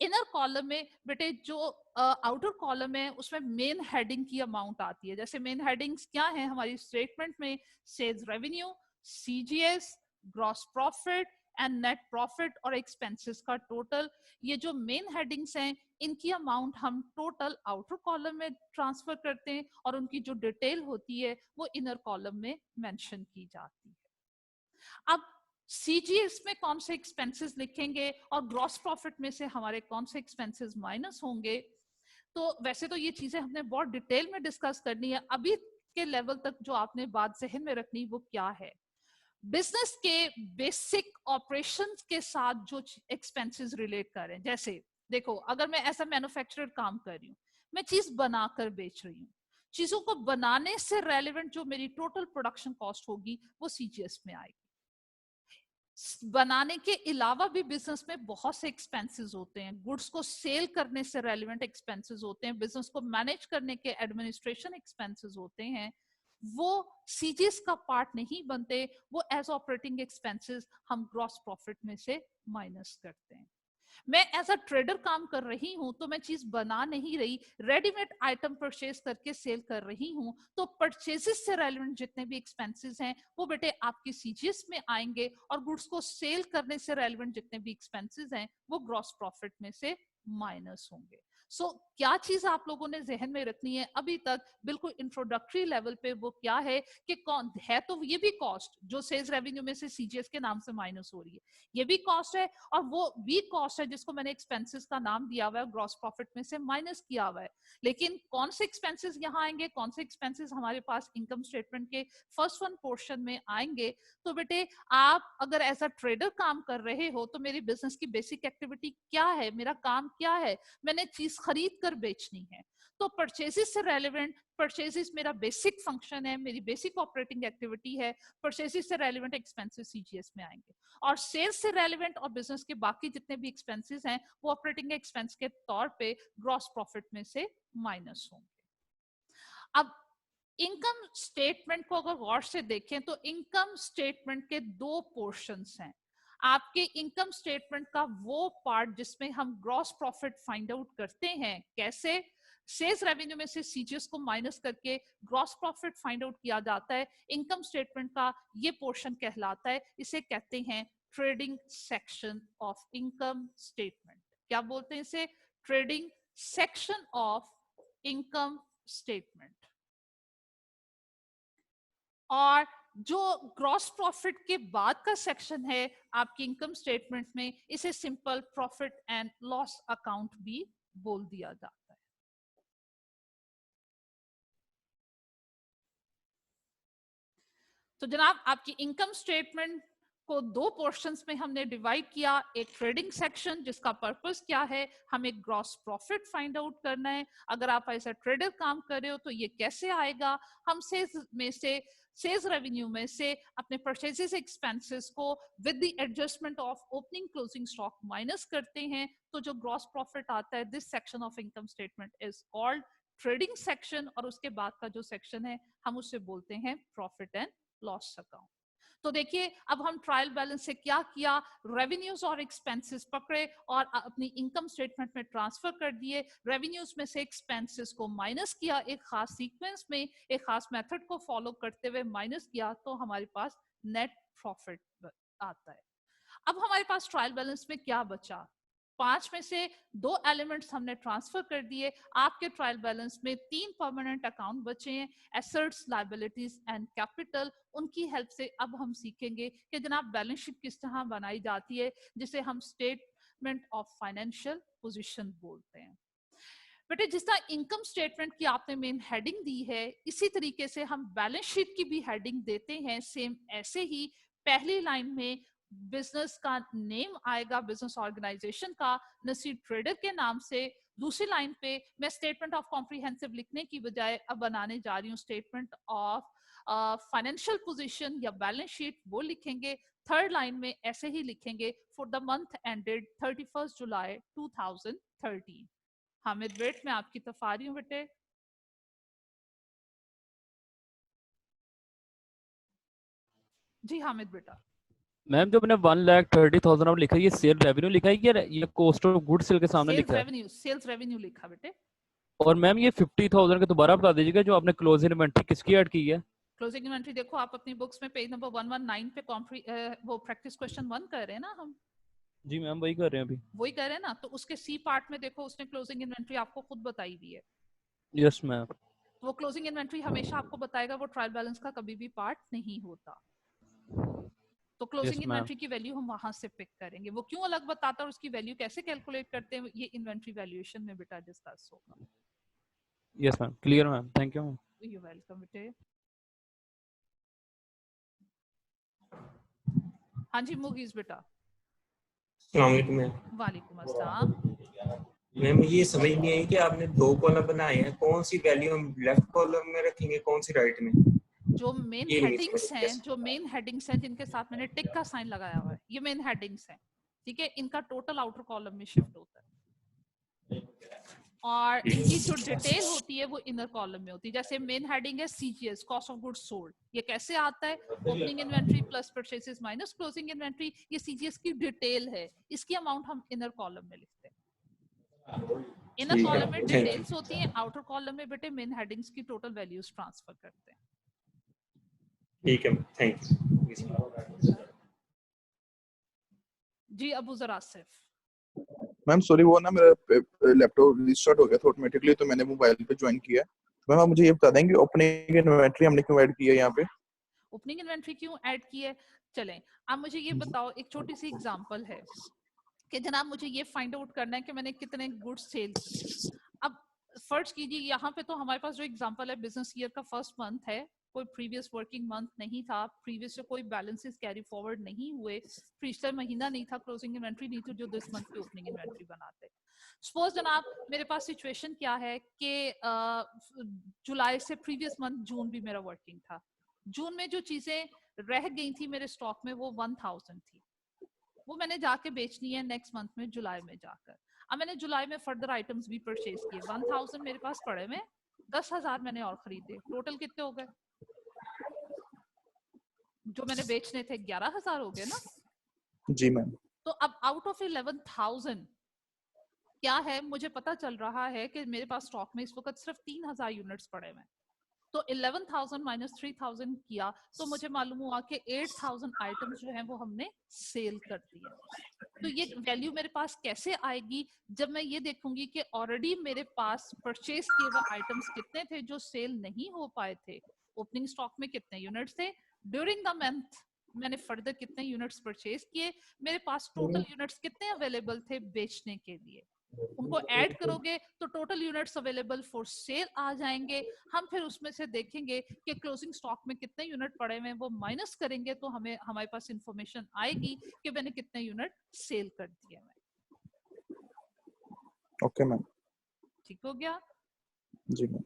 इनर कॉलम में बेटे जो आउटर कॉलम है उसमें मेन हेडिंग की अमाउंट आती है। जैसे मेन हेडिंग्स क्या है हमारी स्टेटमेंट में, sales revenue, CGS, gross profit and net profit और एक्सपेंसेस का टोटल। ये जो मेन हेडिंग्स हैं इनकी अमाउंट हम टोटल आउटर कॉलम में ट्रांसफर करते हैं और उनकी जो डिटेल होती है वो इनर कॉलम में मेंशन की जाती है। अब सीजीएस में कौन से एक्सपेंसेस लिखेंगे और ग्रॉस प्रॉफिट में से हमारे कौन से एक्सपेंसेस माइनस होंगे, तो वैसे तो ये चीजें हमने बहुत डिटेल में डिस्कस करनी है। अभी के लेवल तक जो आपने बात जहन में रखनी वो क्या है, बिजनेस के बेसिक ऑपरेशंस के साथ जो एक्सपेंसेस रिलेट करें। जैसे देखो, अगर मैं ऐसा मैन्युफैक्चरर काम कर रही हूँ, मैं चीज बनाकर बेच रही हूँ, चीजों को बनाने से रेलेवेंट जो मेरी टोटल प्रोडक्शन कॉस्ट होगी वो सीजीएस में आएगी। बनाने के अलावा भी बिजनेस में बहुत से एक्सपेंसेस होते हैं, गुड्स को सेल करने से रेलेवेंट एक्सपेंसेस होते हैं, बिजनेस को मैनेज करने के एडमिनिस्ट्रेशन एक्सपेंसेस होते हैं, वो सीजीएस का पार्ट नहीं बनते, वो एज ऑपरेटिंग एक्सपेंसेस हम ग्रॉस प्रॉफिट में से माइनस करते हैं। मैं एज अ ट्रेडर काम कर रही हूं तो मैं चीज बना नहीं रही, रेडीमेड आइटम परचेज करके सेल कर रही हूं, तो परचेजेस से रेलेवेंट जितने भी एक्सपेंसेस हैं वो बेटे आपकी सीजीएस में आएंगे, और गुड्स को सेल करने से रेलेवेंट जितने भी एक्सपेंसेस हैं वो ग्रॉस प्रॉफिट में से माइनस होंगे। सो क्या चीज आप लोगों ने जहन में रखनी है अभी तक बिल्कुल इंट्रोडक्टरी लेवल पे, वो क्या है कि कौन है, तो ये भी कॉस्ट जो सेल्स रेवेन्यू में से सीजीएस के नाम से माइनस हो रही है, ये भी कॉस्ट है, और वो भी कॉस्ट है जिसको मैंने एक्सपेंसेस का नाम दिया हुआ है, ग्रॉस प्रॉफिट में से माइनस किया हुआ है। लेकिन कौन से एक्सपेंसेस यहाँ आएंगे, कौन से एक्सपेंसेस हमारे पास इनकम स्टेटमेंट के फर्स्ट वन पोर्शन में आएंगे, तो बेटे आप अगर एज अ ट्रेडर काम कर रहे हो तो मेरी बिजनेस की बेसिक एक्टिविटी क्या है, मेरा काम क्या है, मैंने चीज खरीद कर बेचनी है, तो परचेजेस से रेलेवेंट, परचेजेस मेरा बेसिक फंक्शन है, मेरी बेसिक ऑपरेटिंग एक्टिविटी है, परचेजेस से रेलेवेंट एक्सपेंसेस सीजीएस में आएंगे, और सेल्स से रेलेवेंट और बिजनेस के बाकी जितने भी एक्सपेंसेस हैं वो ऑपरेटिंग एक्सपेंस के तौर पे ग्रॉस प्रॉफिट में से माइनस होंगे। अब इनकम स्टेटमेंट को अगर गौर से देखें तो इनकम स्टेटमेंट के दो पोर्शंस हैं। आपके इनकम स्टेटमेंट का वो पार्ट जिसमें हम ग्रॉस प्रॉफिट फाइंड आउट करते हैं, कैसे, सेल्स रेवेन्यू में से सीजीएस को माइनस करके ग्रॉस प्रॉफिट फाइंड आउट किया जाता है, इनकम स्टेटमेंट का ये पोर्शन कहलाता है, इसे कहते हैं trading section of income statement. क्या बोलते हैं इसे? Trading section of income statement. और जो ग्रॉस प्रॉफिट के बाद का सेक्शन है आपकी इनकम स्टेटमेंट में, इसे simple profit and loss account भी बोल दिया जाता है। तो जनाब आपकी इनकम स्टेटमेंट को दो पोर्शंस में हमने डिवाइड किया, एक ट्रेडिंग सेक्शन जिसका पर्पस क्या है, हमें ग्रॉस प्रॉफिट फाइंड आउट करना है, अगर आप ऐसा ट्रेडर काम कर रहे हो तो ये कैसे आएगा, हम सेल्स में से, सेल्स रेवेन्यू में से अपने परचेजेस एक्सपेंसेस को with the adjustment of opening closing stock minus करते हैं, तो जो ग्रॉस प्रॉफिट आता है, this section of income statement is called trading section, और उसके बाद का जो सेक्शन है हम उसे बोलते हैं प्रॉफिट एंड लॉस अकाउंट। तो देखिए अब हम ट्रायल बैलेंस से क्या किया, रेवेन्यूज और एक्सपेंसेस पकड़े और अपनी इनकम स्टेटमेंट में ट्रांसफर कर दिए, रेवेन्यूज में से एक्सपेंसेस को माइनस किया, एक खास सीक्वेंस में एक खास मेथड को फॉलो करते हुए माइनस किया, तो हमारे पास नेट प्रॉफिट आता है। अब हमारे पास ट्रायल बैलेंस में क्या बचा, 5 में से 2 एलिमेंट्स हमने ट्रांसफर कर दिए, आपके ट्रायल बैलेंस में 3 परमानेंट अकाउंट बचे हैं, एसेट्स, लायबिलिटीज एंड कैपिटल। उनकी हेल्प से अब हम सीखेंगे कि जनाब बैलेंस शीट किस तरह बनाई जाती है, जिसे हम स्टेटमेंट ऑफ फाइनेंशियल पोजीशन बोलते हैं। बेटे जिस तरह इनकम स्टेटमेंट की आपने मेन हेडिंग दी है, इसी तरीके से हम बैलेंस शीट की भी हेडिंग देते हैं, सेम ऐसे ही पहली लाइन में बिजनेस का नेम आएगा, बिजनेस ऑर्गेनाइजेशन का, नसीर ट्रेडर के नाम से। दूसरी लाइन पे मैं स्टेटमेंट ऑफ कॉम्प्रिहेंसिव लिखने की बजाय अब बनाने जा रही हूँ स्टेटमेंट ऑफ फाइनेंशियल पोजीशन या बैलेंस शीट, वो लिखेंगे। थर्ड लाइन में ऐसे ही लिखेंगे for the month ended 31 July 2013। Hamid wait मैं आपकी तरफ आ रही हूँ बेटे। जी हामिद बेटा। मैम जो मैंने 1,30,000 अब लिखा है, ये सेल रेवेन्यू लिखा है या ये कॉस्ट ऑफ गुड सेल के सामने लिखा है? सेल्स रेवेन्यू लिखा बेटे। और मैम ये 50,000 का दोबारा बता दीजिएगा, जो आपने क्लोजिंग इन्वेंटरी किसकी ऐड की है? क्लोजिंग इन्वेंटरी देखो आप अपनी बुक्स में पेज नंबर 119 पे वो प्रैक्टिस क्वेश्चन 1 कर रहे हैं ना हम। जी मैम वही कर रहे हैं अभी। वही कर रहे हैं ना, तो उसके सी पार्ट में देखो उसने क्लोजिंग इन्वेंटरी आपको खुद बताई हुई है। Yes ma'am. वो क्लोजिंग इन्वेंटरी हमेशा आपको बताएगा, वो ट्रायल बैलेंस का कभी भी पार्ट नहीं होता। तो क्लोजिंग Yes, ma'am. इन्वेंट्री की वैल्यू हम वहां से पिक करेंगे। वो क्यों अलग बताता है और उसकी वैल्यू कैसे कैलकुलेट करते हैं, ये इन्वेंट्री वैल्यूएशन में बेटा डिस्कस होगा। Yes, ma'am. Clear, ma'am. Thank you, ma'am. You welcome बेटे। हाँ जी मुगीज बेटा। अस्सलाम वालेकुम मैम। वालेकुम अस्सलाम। मैम ये समझ नहीं आई कि आपने दो कॉलम बनाए हैं, कौन सी वैल्यू हम लेफ्ट कॉलम में रखेंगे, कौन सी राइट में? जो मेन ये नहीं हेडिंग्स समझ हैं, कैसे? जो मेन हेडिंग्स हैं जिनके साथ मैंने टिक का साइन लगाया हुआ है, ये मेन हेडिंग्स हैं, ठीक है। इनका टोटल आउटर कॉलम में शिफ्ट होता है और इनकी जो डिटेल होती है वो इनर कॉलम में होती है। जैसे मेन हेडिंग है CGS, cost of goods sold, ये कैसे आता है? Opening inventory plus purchases minus closing inventory, ये सीजीएस की डिटेल है, इसकी अमाउंट हम इनर कॉलम में लिखते हैं। इनर ठीक है, कॉलम में थैंक यू। डिटेल्स होती हैं, आउटर कॉलम में बेटे मेन हेडिंग्स की टोटल वैल्यूज ट्रांसफर करते हैं। ठीक है, थैंक यू। जी अबू जरा आसिफ। मैम सॉरी, वो ना मेरा लैपटॉप रिस्टार्ट हो गया था ऑटोमेटिकली, तो मैंने मोबाइल पे ज्वाइन किया। मैम आप मुझे ये बता देंगे ओपनिंग इन्वेंटरी हमने क्यों ऐड की है यहाँ पे? ओपनिंग इन्वेंट्री क्यों ऐड की है? चलें आप मुझे ये बताओ, एक छोटी सी एग्जांपल है कि जनाब मुझे ये फाइंड आउट करना है कि मैंने कितने गुड्स सेल किए। अब फर्ज कीजिए यहाँ पे तो हमारे पास जो एग्जांपल है बिजनेस ईयर का फर्स्ट मंथ है, कोई प्रीवियस वर्किंग मंथ नहीं था, प्रीवियस से कोई बैलेंसेस कैरी फॉरवर्ड नहीं हुए, पिछला महीना नहीं था, क्लोजिंग इन्वेंट्री नहीं थी जो दिस मंथ की ओपनिंग इन्वेंट्री बनाते। सपोज जनाब मेरे पास सिचुएशन क्या है कि जुलाई से प्रीवियस मंथ जून भी मेरा वर्किंग था, जून में जो चीजें रह गई थी मेरे स्टॉक में वो 1000 थी, वो मैंने जाके बेचनी है नेक्स्ट मंथ में जुलाई में जाकर। अब मैंने जुलाई में फर्दर आइटम्स भी परचेज किए, 1000 मेरे पास पड़े में, 10,000 मैंने और खरीदे, टोटल कितने हो गए? जो मैंने बेचने थे 11,000 हो गए ना। जी मैम। तो अब आउट ऑफ 11,000 क्या है, मुझे पता चल रहा है कि मेरे पास स्टॉक में इस वक्त सिर्फ 3,000 यूनिट्स पड़े हुए। तो 11,000 माइनस 3,000 किया तो मुझे मालूम हुआ कि 8,000 आइटम्स जो हैं वो हमने सेल कर दिया। तो ये वैल्यू मेरे पास कैसे आएगी? जब मैं ये देखूंगी कि ऑलरेडी मेरे पास परचेज किए हुए आइटम्स कितने थे जो सेल नहीं हो पाए थे, ओपनिंग स्टॉक में कितने यूनिट्स थे, ड्यूरिंग द मंथ मैंने फर्दर कितने यूनिट्स परचेज किए, मेरे पास टोटल यूनिट्स कितने अवेलेबल थे बेचने के लिए, उनको ऐड करोगे तो total units available for sale आ जाएंगे। हम फिर उसमें से देखेंगे कि क्लोजिंग स्टॉक में कितने यूनिट पड़े हुए हैं, वो माइनस करेंगे तो हमें हमारे पास इंफॉर्मेशन आएगी कि मैंने कितने यूनिट सेल कर दिए हैं। Okay ma'am. ठीक हो गया? जी मैम।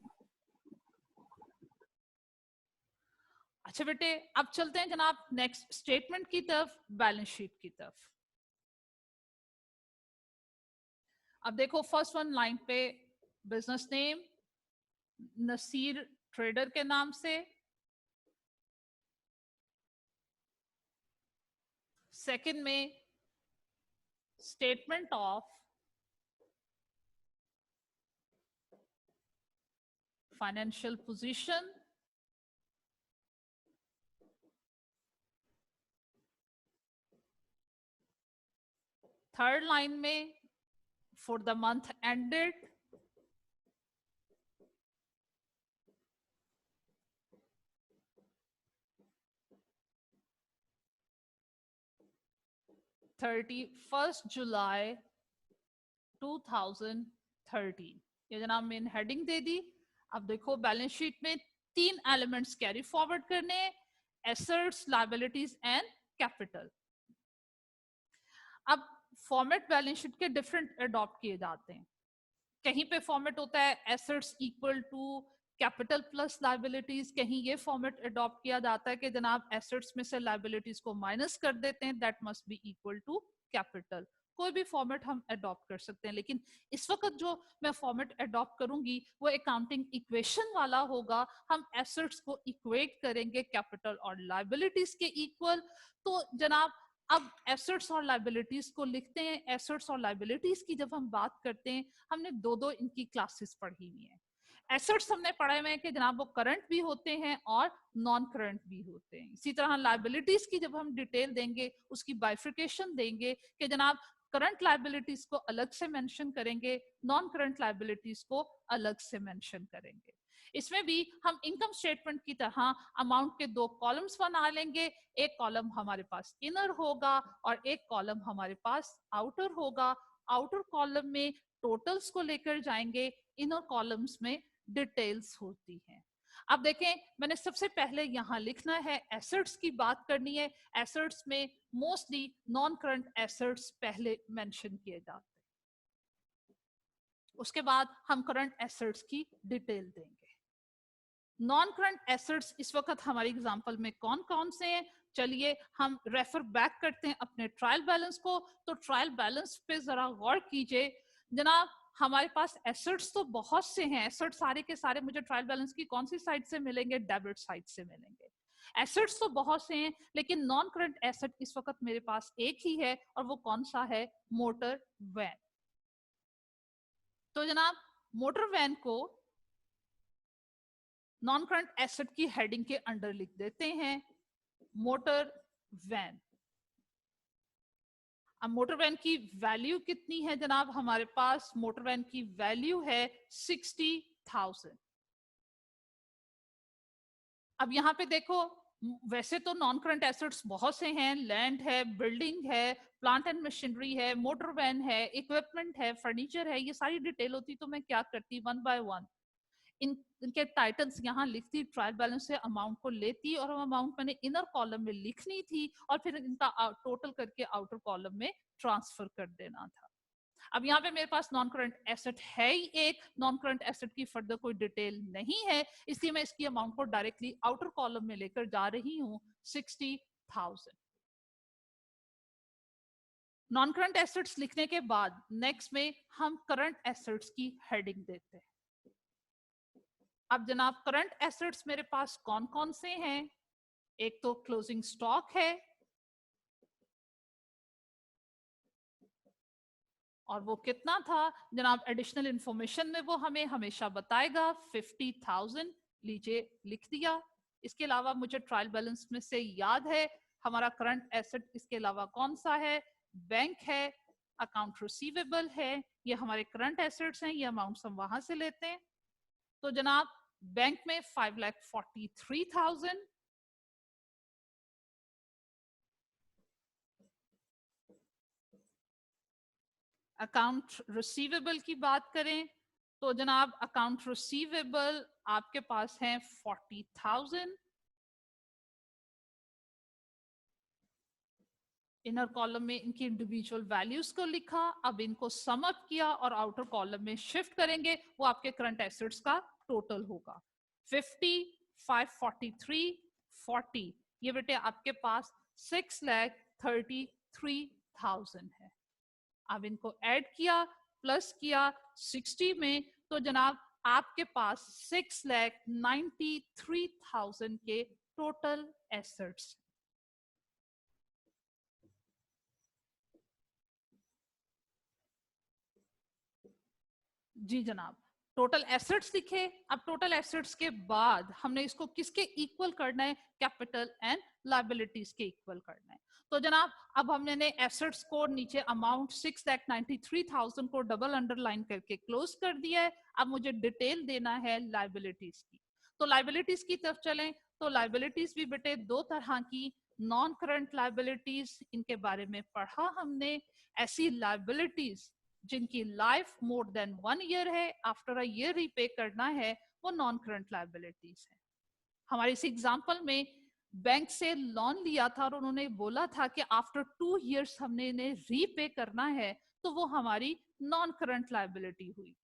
अच्छा बेटे अब चलते हैं जनाब नेक्स्ट स्टेटमेंट की तरफ, बैलेंस शीट की तरफ। अब देखो फर्स्ट वन लाइन पे बिजनेस नेम नसीर ट्रेडर के नाम से, सेकंड में statement of financial position, third line में for the month ended, July 31, 2013। ये जनाब मेन हेडिंग दे दी। अब देखो बैलेंस शीट में 3 एलिमेंट्स कैरी फॉरवर्ड करने, एसेट्स, लायबिलिटीज एंड कैपिटल। अब फॉर्मेट बैलेंस शीट के डिफरेंट अडॉप्ट किए जाते हैं। कहीं पे फॉर्मेट होता है assets equal to capital plus liabilities, कहीं ये फॉर्मेट अडॉप्ट किया जाता है कि जनाब एसेट्स में से लायबिलिटीज को माइनस कर देते हैं, that must be equal to capital. कोई भी फॉर्मेट हम अडॉप्ट कर सकते हैं, लेकिन इस वक्त जो मैं फॉर्मेट अडॉप्ट करूंगी वो अकाउंटिंग इक्वेशन वाला होगा। हम एसेट्स को इक्वेट करेंगे कैपिटल और लायबिलिटीज के इक्वल। तो जनाब अब एसेट्स और लायबिलिटीज को लिखते हैं। एसेट्स और लायबिलिटीज की जब हम बात करते हैं, हमने दो इनकी क्लासेस पढ़ी हुई हैं। एसेट्स हमने पढ़े हुए हैं कि जनाब वो करंट भी होते हैं और नॉन करंट भी होते हैं। इसी तरह लायबिलिटीज की जब हम डिटेल देंगे, उसकी बाइफिकेशन देंगे कि जनाब करंट लायबिलिटीज को अलग से मेंशन करेंगे, नॉन करंट लायबिलिटीज को अलग से मेंशन करेंगे। इसमें भी हम इनकम स्टेटमेंट की तरह अमाउंट के दो कॉलम्स बना लेंगे, एक कॉलम हमारे पास इनर होगा और एक कॉलम हमारे पास आउटर होगा। आउटर कॉलम में टोटल्स को लेकर जाएंगे, इनर कॉलम्स में डिटेल्स होती हैं। अब देखें, मैंने सबसे पहले यहाँ लिखना है, एसेट्स की बात करनी है। एसेट्स में मोस्टली नॉन करंट एसेट्स पहले मेंशन किए जाते हैं, उसके बाद हम करंट एसेट्स की डिटेल देंगे। नॉन करंट एसेट्स इस वक्त हमारी एग्जांपल में कौन कौन से हैं, चलिए हम रेफर बैक करते हैं अपने ट्रायल बैलेंस को। तो ट्रायल बैलेंस पे जरा गौर कीजिए जनाब, हमारे पास एसेट्स तो बहुत से हैं, एसेट सारे के सारे मुझे ट्रायल बैलेंस की कौन सी साइड से मिलेंगे, डेबिट साइड से मिलेंगे। एसेट्स तो बहुत से हैं, लेकिन नॉन करंट एसेट इस वक्त मेरे पास एक ही है, और वो कौन सा है, मोटर वैन। तो जनाब मोटर वैन को नॉन करंट एसेट की हेडिंग के अंडर लिख देते हैं, मोटर वैन। अब मोटर वैन की वैल्यू कितनी है जनाब, हमारे पास मोटर वैन की वैल्यू है 60,000। अब यहां पे देखो, वैसे तो नॉन करंट एसेट्स बहुत से हैं, लैंड है, बिल्डिंग है, प्लांट एंड मशीनरी है, मोटर वैन है, इक्विपमेंट है, फर्नीचर है, ये सारी डिटेल होती तो मैं क्या करती, वन बाय वन इनके टाइटल्स यहाँ लिखती, ट्रायल बैलेंस से अमाउंट को लेती और अमाउंट मैंने इनर कॉलम में लिखनी थी और फिर इनका टोटल करके आउटर कॉलम में ट्रांसफर कर देना था। अब यहाँ पे मेरे पास नॉन करंट एसेट है ही एक, नॉन करंट एसेट की फर्दर कोई डिटेल नहीं है, इसलिए मैं इसकी अमाउंट को डायरेक्टली आउटर कॉलम में लेकर जा रही हूँ, 60,000। नॉन करंट एसेट्स लिखने के बाद नेक्स्ट में हम करंट एसेट्स की हेडिंग देते हैं। अब जनाब करंट एसेट्स मेरे पास कौन कौन से हैं, एक तो क्लोजिंग स्टॉक है और वो कितना था जनाब, एडिशनल इंफॉर्मेशन में वो हमें हमेशा बताएगा, 50,000 लीजिए लिख दिया। इसके अलावा मुझे ट्रायल बैलेंस में से याद है हमारा करंट एसेट इसके अलावा कौन सा है, बैंक है, अकाउंट रिसीवेबल है, ये हमारे करंट एसेट्स हैं, ये अमाउंट हम वहां से लेते हैं। तो जनाब बैंक में 5,43,000, अकाउंट रिसीवेबल की बात करें तो जनाब अकाउंट रिसीवेबल आपके पास है 40,000। इनर कॉलम में इनकी इंडिविजुअल वैल्यूज को लिखा, अब इनको सम अप किया और आउटर कॉलम में शिफ्ट करेंगे, वो आपके करंट एसेट्स का टोटल होगा 50, 543, 40, ये बेटे आपके पास 6,33,000 है। अब इनको ऐड किया, प्लस किया 60 में, तो जनाब आपके पास 6,93,000 के टोटल एसेट्स। जी जनाब, टोटल एसेट्स लिखे। अब टोटल एसेट्स के बाद हमने इसको किसके इक्वल करना है, कैपिटल एंड लायबिलिटीज के इक्वल करना है। तो जनाब अब हमने एसेट्स को नीचे अमाउंट 6,93,000 को डबल अंडरलाइन करके क्लोज कर दिया है। अब मुझे डिटेल देना है लायबिलिटीज की। तो लायबिलिटीज की तरफ चलें तो लायबिलिटीज भी बेटे दो तरह की, नॉन करंट लायबिलिटीज, इनके बारे में पढ़ा हमने। ऐसी लायबिलिटीज जिनकी लाइफ मोर देन 1 ईयर है, आफ्टर अ ईयर रीपे करना है, वो नॉन करंट लायबिलिटीज है। हमारे इस एग्जांपल में बैंक से लोन लिया था और उन्होंने बोला था कि आफ्टर 2 इयर्स हमने इन्हें रीपे करना है, तो वो हमारी नॉन करंट लायबिलिटी हुई।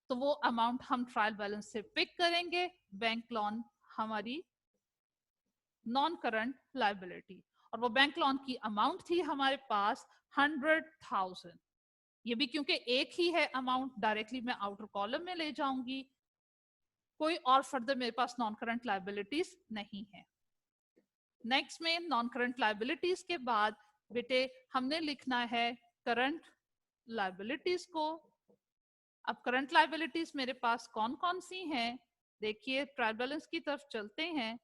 तो वो अमाउंट हम ट्रायल बैलेंस से पिक करेंगे, बैंक लोन हमारी नॉन करंट लायबिलिटी, और वो बैंक लोन की अमाउंट थी हमारे पास 100,000। ये भी क्योंकि एक ही है अमाउंट, डायरेक्टली मैं आउटर कॉलम में ले जाऊंगी, कोई और फर्दर मेरे पास नॉन करंट लायबिलिटीज नहीं है। नेक्स्ट में नॉन करंट लायबिलिटीज के बाद बेटे हमने लिखना है करंट लायबिलिटीज को। अब करंट लायबिलिटीज मेरे पास कौन कौन सी हैं, देखिए ट्रायल बैलेंस की तरफ चलते हैं।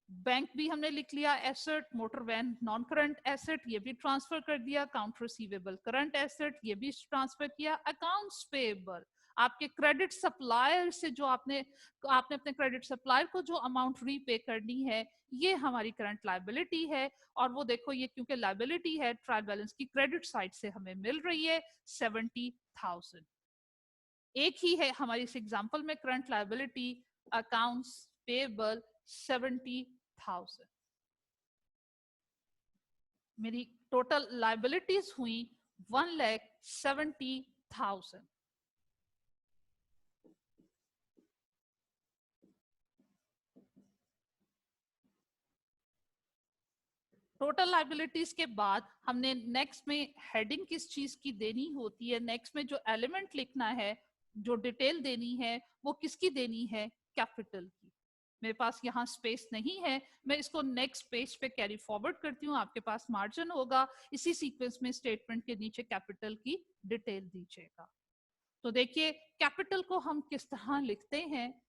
बैंक भी हमने लिख लिया asset, motor van non current asset, ये भी ट्रांसफर कर दिया, अकाउंट रिसीवेबल करंट एसेट, ये भी ट्रांसफर किया, अकाउंट्स पेएबल आपके क्रेडिट सप्लायर से जो आपने अपने क्रेडिट सप्लायर को जो अमाउंट रीपे करनी है, ये हमारी करंट लायबिलिटी है। और वो देखो ये क्योंकि लायबिलिटी है, ट्रायल बैलेंस की क्रेडिट साइड से हमें मिल रही है 70,000। एक ही है हमारी इस एग्जांपल में करंट लायबिलिटी अकाउंट्स पेएबल 70,000। मेरी टोटल लायबिलिटीज हुई 1,70,000। टोटल लायबिलिटीज के बाद हमने नेक्स्ट में हेडिंग किस चीज की देनी होती है, नेक्स्ट में जो एलिमेंट लिखना है, जो डिटेल देनी है, वो किसकी देनी है, कैपिटल की। मेरे पास यहाँ स्पेस नहीं है, मैं इसको नेक्स्ट पेज पे कैरी फॉरवर्ड करती हूँ, आपके पास मार्जिन होगा, इसी सीक्वेंस में स्टेटमेंट के नीचे कैपिटल की डिटेल दीजिएगा। तो देखिए कैपिटल को हम किस तरह लिखते हैं।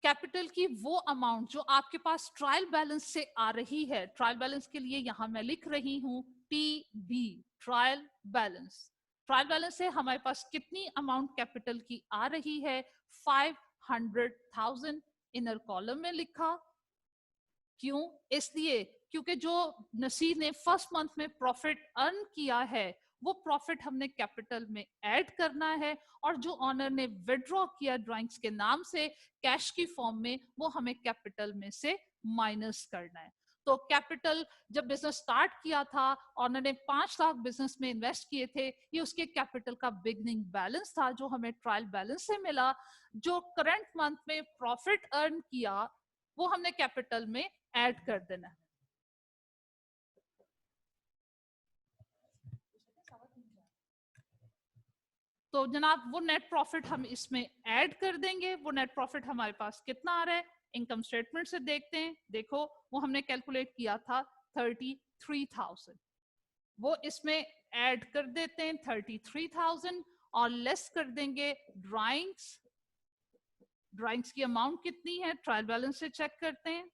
कैपिटल की वो अमाउंट जो आपके पास ट्रायल बैलेंस से आ रही है, ट्रायल बैलेंस के लिए यहां मैं लिख रही हूं TB, trial balance. Trial balance से हमारे पास कितनी अमाउंट कैपिटल की आ रही है, 500,000 इनर कॉलम में लिखा। क्यों? इसलिए क्योंकि जो नसीर ने फर्स्ट मंथ में प्रॉफिट अर्न किया है, वो प्रॉफिट हमने कैपिटल में ऐड करना है, और जो ऑनर ने विड्रॉ किया ड्राइंग्स के नाम से कैश की फॉर्म में, वो हमें कैपिटल में से माइनस करना है। तो कैपिटल जब बिजनेस स्टार्ट किया था, ऑनर ने 5 लाख बिजनेस में इन्वेस्ट किए थे, ये उसके कैपिटल का बिगनिंग बैलेंस था जो हमें ट्रायल बैलेंस से मिला। जो करंट मंथ में प्रॉफिट अर्न किया, वो हमने कैपिटल में ऐड कर देना है। तो जनाब वो नेट प्रॉफिट हम इसमें ऐड कर देंगे। वो नेट प्रॉफिट हमारे पास कितना आ रहा है, इनकम स्टेटमेंट से देखते हैं। देखो वो हमने कैलकुलेट किया था 33,000, वो इसमें ऐड कर देते हैं 33,000 और लेस कर देंगे ड्राइंग्स। ड्राइंग्स की अमाउंट कितनी है, ट्रायल बैलेंस से चेक करते हैं।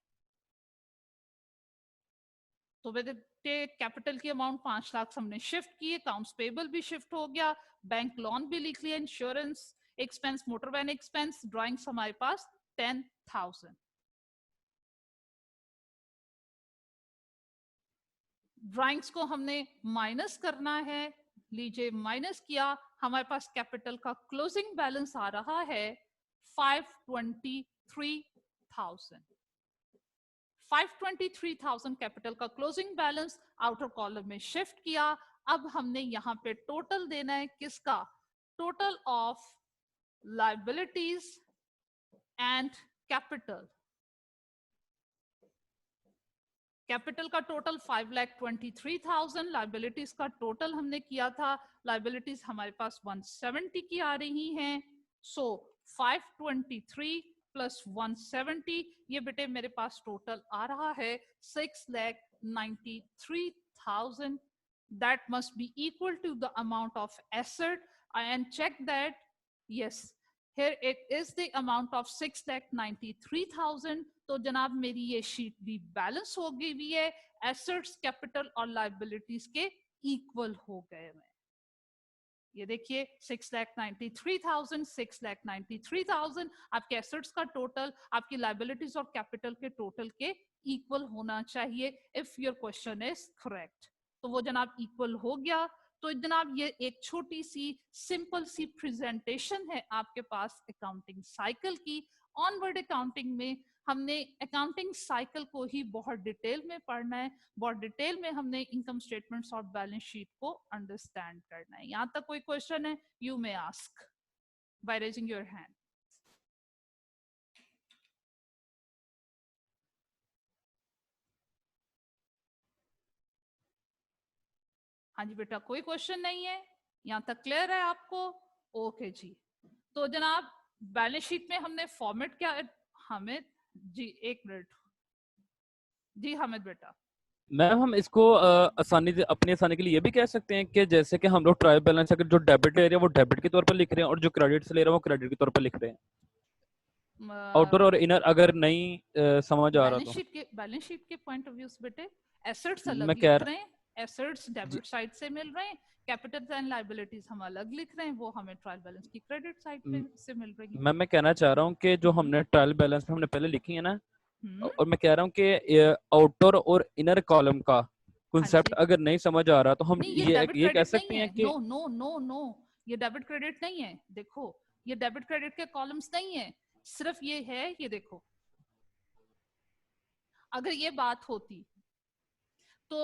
तो कैपिटल की अमाउंट 5 लाख हमने शिफ्ट की, अकाउंट्स पेबल भी शिफ्ट हो गया, बैंक लोन भी लिख लिया, insurance expense, motor van expense, drawings हमारे पास 10,000। ड्राइंग्स को हमने माइनस करना है, लीजिए माइनस किया, हमारे पास कैपिटल का क्लोजिंग बैलेंस आ रहा है 523,000। 523,000 कैपिटल का क्लोजिंग बैलेंस आउटर कॉलम में शिफ्ट किया। अब हमने यहाँ पे टोटल देना है किसका, total of liabilities and capital. Capital का टोटल 5,23,000, लायबिलिटीज का टोटल हमने किया था, लायबिलिटीज हमारे पास 170 की आ रही हैं। सो 523 प्लस 170, ये बेटे मेरे पास टोटल आ रहा है 6,93,000। That must be equal to the amount of asset, and check that yes, here it is the amount of 6,93,000। तो जनाब मेरी ये शीट भी बैलेंस हो गई हुई है, एसेट्स, कैपिटल और लायबिलिटीज के इक्वल हो गए हैं। ये देखिए 6,93,000, 6,93,000 आपके एसेट्स का टोटल आपकी लायबिलिटीज और कैपिटल के टोटल के इक्वल होना चाहिए, if your question is correct. तो वो जनाब इक्वल हो गया। तो जनाब ये एक छोटी सी सिंपल सी प्रेजेंटेशन है आपके पास अकाउंटिंग साइकिल की। ऑनवर्ड अकाउंटिंग में हमने अकाउंटिंग साइकिल को ही बहुत डिटेल में पढ़ना है, बहुत डिटेल में हमने इनकम स्टेटमेंट्स और बैलेंस शीट को अंडरस्टैंड करना है। यहाँ तक कोई क्वेश्चन है, you may ask by raising your hand. हाँ जी बेटा, कोई क्वेश्चन नहीं है, यहाँ तक क्लियर है आपको? ओके जी। तो जनाब बैलेंस शीट में हमने फॉर्मेट क्या, हामिद जी एक मिनट जी, हामिद बेटा। मैम हम इसको आसानी से अपनी आसानी के लिए ये भी कह सकते हैं कि जैसे कि हम लोग ट्रायल बैलेंस अगर जो डेबिट ले रहे हैं वो डेबिट के तौर पर लिख रहे हैं और जो क्रेडिट से ले रहे हैं वो क्रेडिट के तौर पर लिख रहे हैं। आउटर और इनर अगर नहीं समझ आ रहा तो बैलेंस शीट के पॉइंट ऑफ व्यू से बेटे एसेट्स मैं अलग कह लिख रहा- रहे हैं, एसेट्स डेबिट साइड से मिल रहे हैं, कैपिटल एंड लायबिलिटीज हम अलग लिख रहे हैं, वो हमें ट्रायल बैलेंस की क्रेडिट साइड पे से मिल रही है। मैं कहना चाह रहा हूँ कि जो हम्म। हमने ट्रायल बैलेंस में हमने पहले लिखी है ना, हम्म, और मैं कह रहा हूँ कि आउटर और इनर कॉलम का कॉन्सेप्ट जी। अगर नहीं समझ आ रहा तो हम नहीं ये ये डेबिट कह क्रेडिट सकते नहीं हैं है, कि नो नो नो नो, ये डेबिट क्रेडिट नहीं है। देखो ये डेबिट क्रेडिट के कॉलम्स नहीं है, सिर्फ ये है, ये देखो अगर ये बात होती तो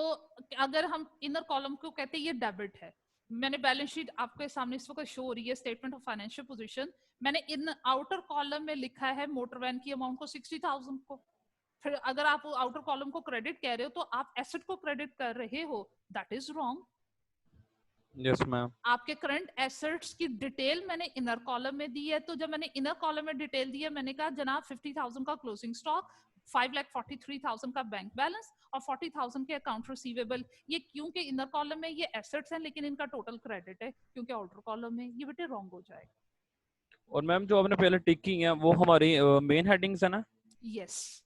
अगर हम इनर कॉलम को कहते हैं ये डेबिट है, मैंने बैलेंस शीट आपके सामने इस वक्त शो हो रही है, स्टेटमेंट ऑफ फाइनेंशियल पोजीशन, मैंने इन आउटर कॉलम में लिखा है मोटर वैन की अमाउंट को 60,000 को, फिर अगर आप आउटर कॉलम को क्रेडिट कह रहे हो तो आप एसेट को क्रेडिट कर रहे हो, that is wrong. Yes ma'am, आपके करंट एसेट्स की डिटेल मैंने इनर कॉलम में दी है, तो जब मैंने इनर कॉलम में डिटेल दी है, मैंने कहा जनाब 50,000 का क्लोजिंग स्टॉक, 5,43,000 का बैंक बैलेंस और 40,000 के अकाउंट रिसीवेबल, ये क्योंकि इनर कॉलम में ये एसेट्स हैं लेकिन इनका टोटल क्रेडिट है, क्योंकि आउटर कॉलम में ये बेटे रॉन्ग हो जाएगा। और मैम जो आपने पहले टिक की है वो हमारी मेन हेडिंग्स है ना, यस,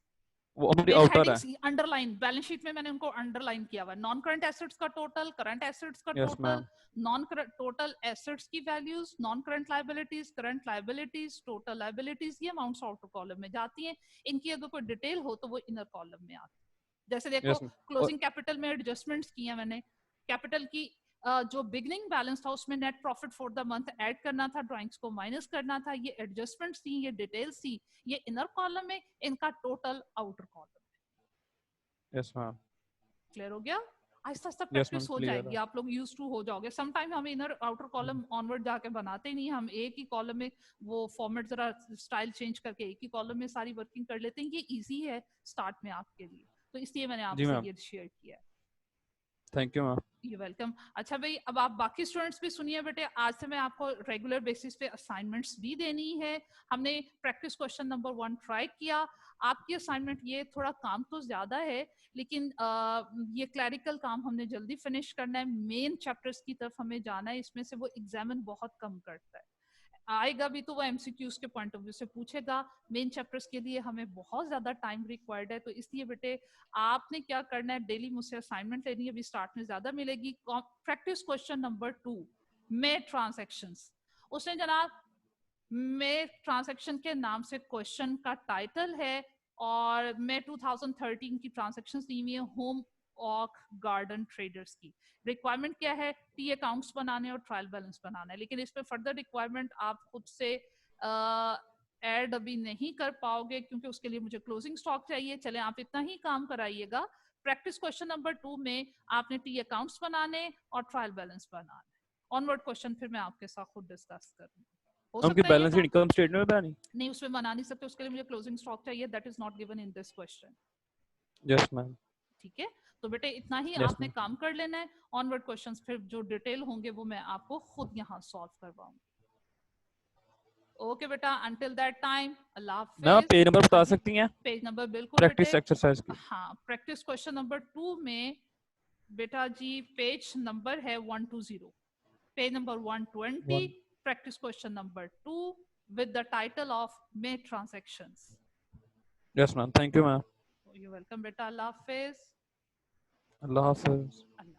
वो हमारी मेन आउटर है। हेडिंग्स अंडरलाइन, बैलेंस शीट में मैंने उनको अंडरलाइन किया हुआ है, नॉन करंट एसेट्स का टोटल, करंट एसेट्स का yes total, ma'am, non total assets की values, non current liabilities, current liabilities, total liabilities, ये अमाउंट्स आउटर कॉलम में जाती हैं, इनकी अगर कोई डिटेल हो तो वो इनर कॉलम में आती है। जैसे देखो यस मैम, क्लोजिंग कैपिटल में एडजस्टमेंट्स किए मैंने, कैपिटल की जो बिगनिंग बैलेंस था उसमें net profit for the month add करना था, ड्राइंग्स को माइनस करना था, ये एडजस्टमेंट्स थी, ये डिटेल्स थी, ये इनर कॉलम में, इनका total outer column. Yes ma'am, clear हो गया? Aahista Aahista yes ma'am, practice हो क्लियर जाएगी, है। आप लोग यूज टू हो जाओगे। सम टाइम हम इनर आउटर कॉलम ऑनवर्ड जाके बनाते नहीं, हम एक ही कॉलम में वो फॉर्मेट जरा स्टाइल चेंज करके एक ही कॉलम में सारी वर्किंग कर लेते हैं, ये इजी है स्टार्ट में आपके लिए, तो इसलिए मैंने जी आपसे मैम, ये शेयर किया है। Thank you ma'am. You welcome. अच्छा भाई, अब आप बाकी स्टूडेंट्स भी सुनिए बेटे, आज से मैं आपको रेगुलर बेसिस पे असाइनमेंट्स भी देनी है। हमने प्रैक्टिस क्वेश्चन नंबर 1 ट्राई किया, आपकी असाइनमेंट ये थोड़ा काम तो ज्यादा है लेकिन ये क्लैरिकल काम हमने जल्दी फिनिश करना है, मेन चैप्टर्स की तरफ हमें जाना है, इसमें से वो एग्जामिन बहुत कम करता है, आएगा भी तो वो एमसीक्यूज के पॉइंट ऑफ व्यू से पूछेगा, मेन चैप्टर्स के लिए हमें बहुत ज्यादा टाइम रिक्वायर्ड है, तो इसलिए बेटे आपने क्या करना है, डेली मुझसे असाइनमेंट लेनी है, अभी स्टार्ट में ज्यादा मिलेगी। प्रैक्टिस क्वेश्चन नंबर 2 में ट्रांजैक्शंस, उसने जनाब में ट्रांजैक्शन के नाम से क्वेश्चन का टाइटल है, और मैं 2013 की ट्रांजैक्शंस दी हुई है होम ऑक गार्डन ट्रेडर्स की। रिक्वायरमेंट क्या है, टी अकाउंट्स बनाने और ट्रायल बैलेंस बनाना है, लेकिन इस पे फर्दर रिक्वायरमेंट आप खुद से ऐड अभी नहीं कर पाओगे क्योंकि उसके लिए मुझे क्लोजिंग स्टॉक चाहिए। चले आप इतना ही काम कराइएगा, प्रैक्टिस क्वेश्चन नंबर 2 में आपने टी अकाउंट्स बनाने और ट्रायल बैलेंस बनाना है। ऑनवर्ड क्वेश्चन फिर मैं आपके साथ खुद डिस्कस करूंगी। हो उनकी सकता है ये बैलेंस काम इनकम स्टेटमेंट में बनानी। नहीं, उसमें बना नहीं सकते, उसके लिए मुझे क्लोजिंग स्टॉक चाहिए, that is not given in this question. Yes ma'am, ठीक है, तो बेटे इतना ही यस आपने मैम, काम कर लेना है, ऑनवर्ड क्वेश्चंस फिर जो डिटेल होंगे वो मैं आपको खुद यहाँ सॉल्व करवाऊंगी। ओके बेटा, until that time Allah ma'am आप हाफिज। पेज नंबर बता हाँ जी, सकती हैं पेज नंबर बिल्कुल प्रैक्टिस बेटे, एक्सरसाइज की। हाँ प्रैक्टिस क्वेश्चन नंबर 2 में बेटा जी पेज नंबर है 120, page number 120, practice question number 2 with the title of May transactions. Yes ma'am, thank you ma'am, You're welcome बेटा, अल्लाह हाफिज। अल्लाह हाफिज। अल्लाह